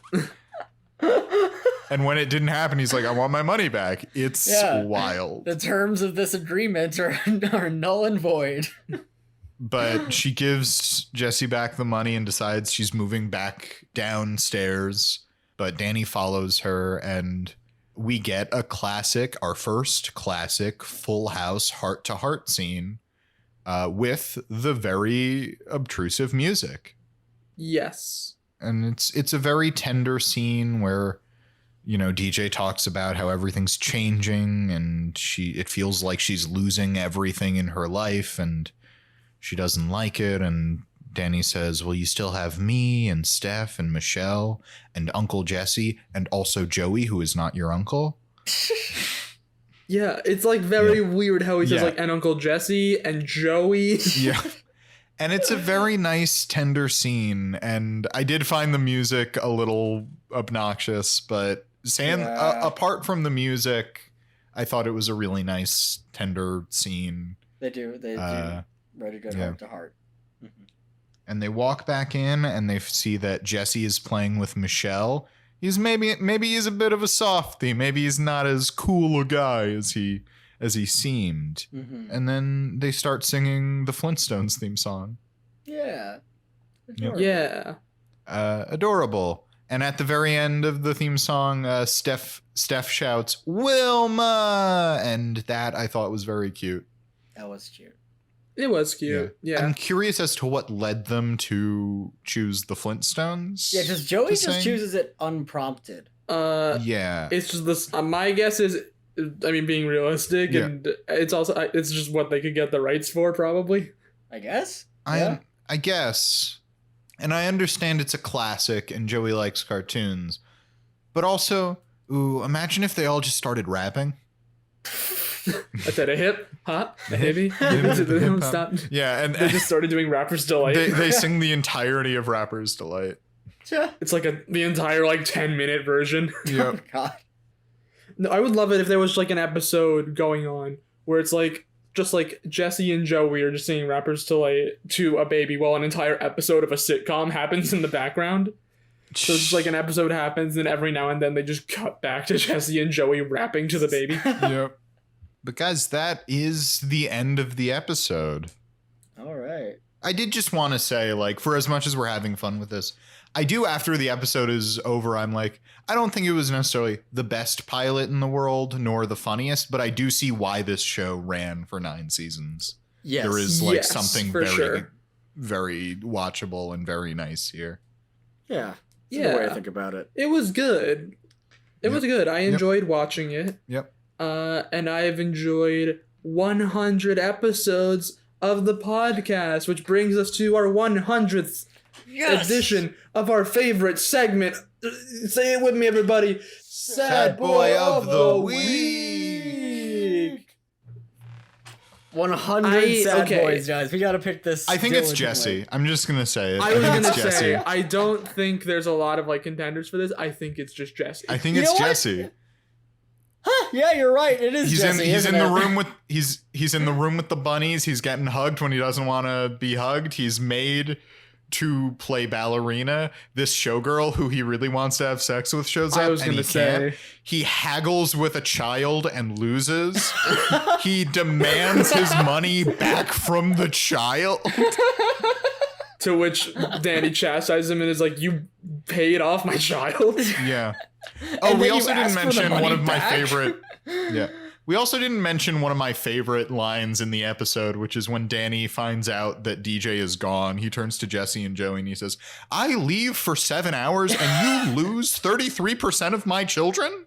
And when it didn't happen, he's like, "I want my money back." It's wild. The terms of this agreement are null and void. But she gives Jesse back the money and decides she's moving back downstairs. But Danny follows her, and we get our first classic Full House heart-to-heart scene with the very obtrusive music. Yes. And it's a very tender scene where, you know, DJ talks about how everything's changing and it feels like she's losing everything in her life and she doesn't like it. And Danny says, "Well, you still have me and Steph and Michelle and Uncle Jesse and also Joey, who is not your uncle." Yeah, it's like very weird how he says like, and Uncle Jesse and Joey. Yeah. And it's a very nice, tender scene. And I did find the music a little obnoxious, but apart from the music, I thought it was a really nice, tender scene. They do. Very good heart to heart. Mm-hmm. And they walk back in and they see that Jesse is playing with Michelle. He's maybe he's a bit of a softie. Maybe he's not as cool a guy as he seemed. Mm-hmm. And then they start singing the Flintstones theme song. Yeah. Yeah. Adorable. And at the very end of the theme song, Steph shouts, Wilma! And that I thought was very cute. That was cute. It was cute. Yeah. I'm curious as to what led them to choose the Flintstones. Yeah, because Joey to just sing. chooses it unprompted. Yeah. It's just this. My guess is, I mean, being realistic, and it's also it's just what they could get the rights for, probably. I guess. I guess. And I understand it's a classic and Joey likes cartoons. But also, imagine if they all just started rapping. I said a hip, hop, a hippie. Stop. Yeah, and They just started doing Rapper's Delight. they sing the entirety of Rapper's Delight. It's like the entire 10-minute version. Yep. Oh, God. No, I would love it if there was an episode going on where it's just Jesse and Joey are just singing Rapper's Delight to a baby while an entire episode of a sitcom happens in the background. So it's just an episode happens, and every now and then they just cut back to Jesse and Joey rapping to the baby. Yep. But guys, that is the end of the episode. All right. I did just want to say, for as much as we're having fun with this, I do, after the episode is over, I'm I don't think it was necessarily the best pilot in the world, nor the funniest, but I do see why this show ran for 9 seasons. Yes. There is something for very, sure. very watchable and very nice here. Yeah. That's a good way to think about it. It was good. It was good. I enjoyed watching it. Yep. And I've enjoyed 100 episodes of the podcast, which brings us to our 100th edition of our favorite segment. Say it with me, everybody. Sad Boy of the Week. 100 sad boys, guys. We gotta pick this. I think it's Jesse. I'm just gonna say it. I was gonna Jesse. say, I don't think there's a lot of contenders for this. I think it's just Jesse. I think it's Jesse. Huh, yeah, you're right. It is Jesse. He's in the room with he's in the room with the bunnies. He's getting hugged when he doesn't want to be hugged. He's made to play ballerina. This showgirl who he really wants to have sex with shows up, and he can't. He haggles with a child and loses. He demands his money back from the child. To which Danny chastises him and is like, "You paid off my child." Yeah. Oh, we also didn't mention one of my back? favorite. Yeah. We also didn't mention one of my favorite lines in the episode, which is when Danny finds out that DJ is gone. He turns to Jesse and Joey and he says, "I leave for 7 hours and you lose 33% of my children?"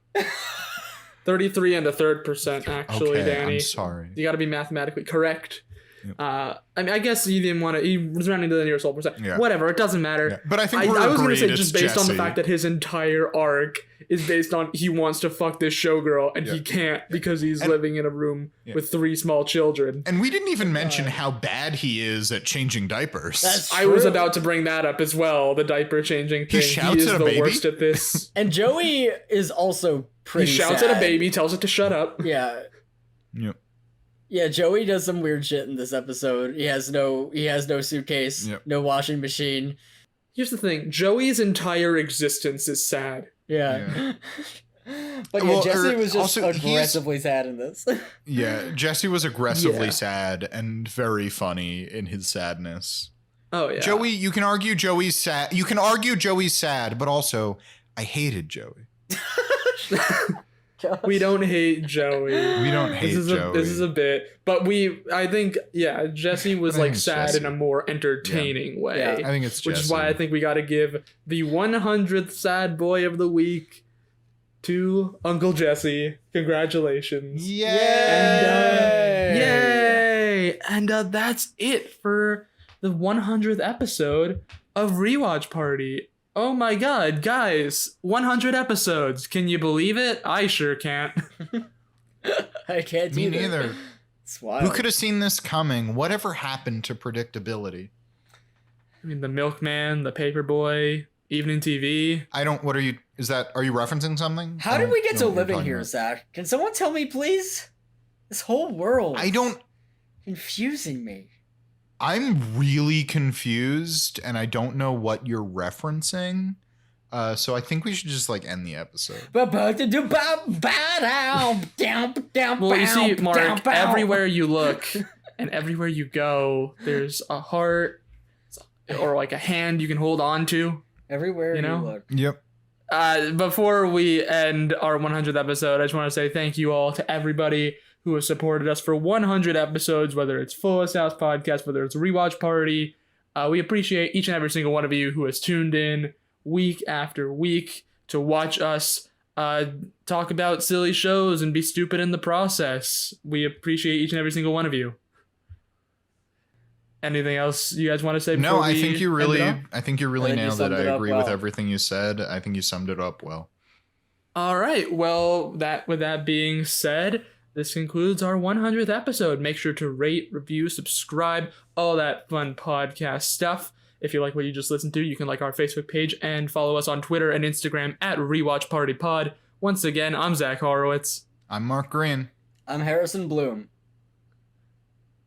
33 and a third percent, actually, Okay, Danny. I'm sorry. You got to be mathematically correct. Yep. I mean, I guess he didn't want to. He was rounding to the nearest whole percent. Yeah. Whatever, it doesn't matter. Yeah. But I think I was going to say just based on the fact that his entire arc is based on he wants to fuck this showgirl and he can't because he's living in a room with 3 small children. And we didn't even mention how bad he is at changing diapers. That's true. I was about to bring that up as well. The diper changing thing. He shouts is at a the baby? worst at this. And Joey is also pretty He shouts sad. at a baby, tells it to shut up. Yeah. Yep. Yeah, Joey does some weird shit in this episode. He has no suitcase, no washing machine. Here's the thing: Joey's entire existence is sad. Yeah. But Well, Jesse was just also, aggressively sad in this. Yeah, Jesse was aggressively sad and very funny in his sadness. Oh yeah. Joey, you can argue Joey's sad. You can argue Joey's sad, but also I hated Joey. We don't hate Joey. We don't hate Joey. This is a bit, but I think Jesse was sad Jesse. in a more entertaining way. Yeah. I think it's Jesse. Which is why I think we got to give the 100th sad boy of the week to Uncle Jesse. Congratulations. Yay! Yay! And that's it for the 100th episode of Rewatch Party. Oh my god, guys, 100 episodes. Can you believe it? I sure can't. I can't Me either. neither. It's wild. Who could have seen this coming? Whatever happened to predictability? I mean, the milkman, the paperboy, evening TV. Are you referencing something? How did we get to living here, Zach? Can someone tell me, please? This whole world. Confusing me. I'm really confused and I don't know what you're referencing. So I think we should just end the episode. Well, you see, Mark, everywhere you look and everywhere you go, there's a heart, or like a hand you can hold on to. Everywhere You you, know? look. Yep. Before we end our 100th episode, I just want to say thank you all to everybody who has supported us for 100 episodes, whether it's Fullest House Podcast, whether it's Rewatch Party. We appreciate each and every single one of you who has tuned in week after week to watch us talk about silly shows and be stupid in the process. We appreciate each and every single one of you. Anything else you guys want to say? No, before I we think you end really, it off? I think you really I think you nailed it. summed I it up agree with well. everything you said. I think you summed it up well. All right. Well, with that being said, this concludes our 100th episode. Make sure to rate, review, subscribe, all that fun podcast stuff. If you like what you just listened to, you can like our Facebook page and follow us on Twitter and Instagram at Rewatch Party Pod. Once again, I'm Zach Horowitz. I'm Mark Green. I'm Harrison Bloom.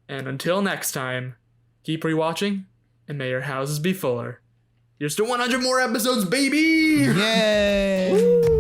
And until next time, keep rewatching, and may your houses be fuller. Here's to 100 more episodes, baby! Yay!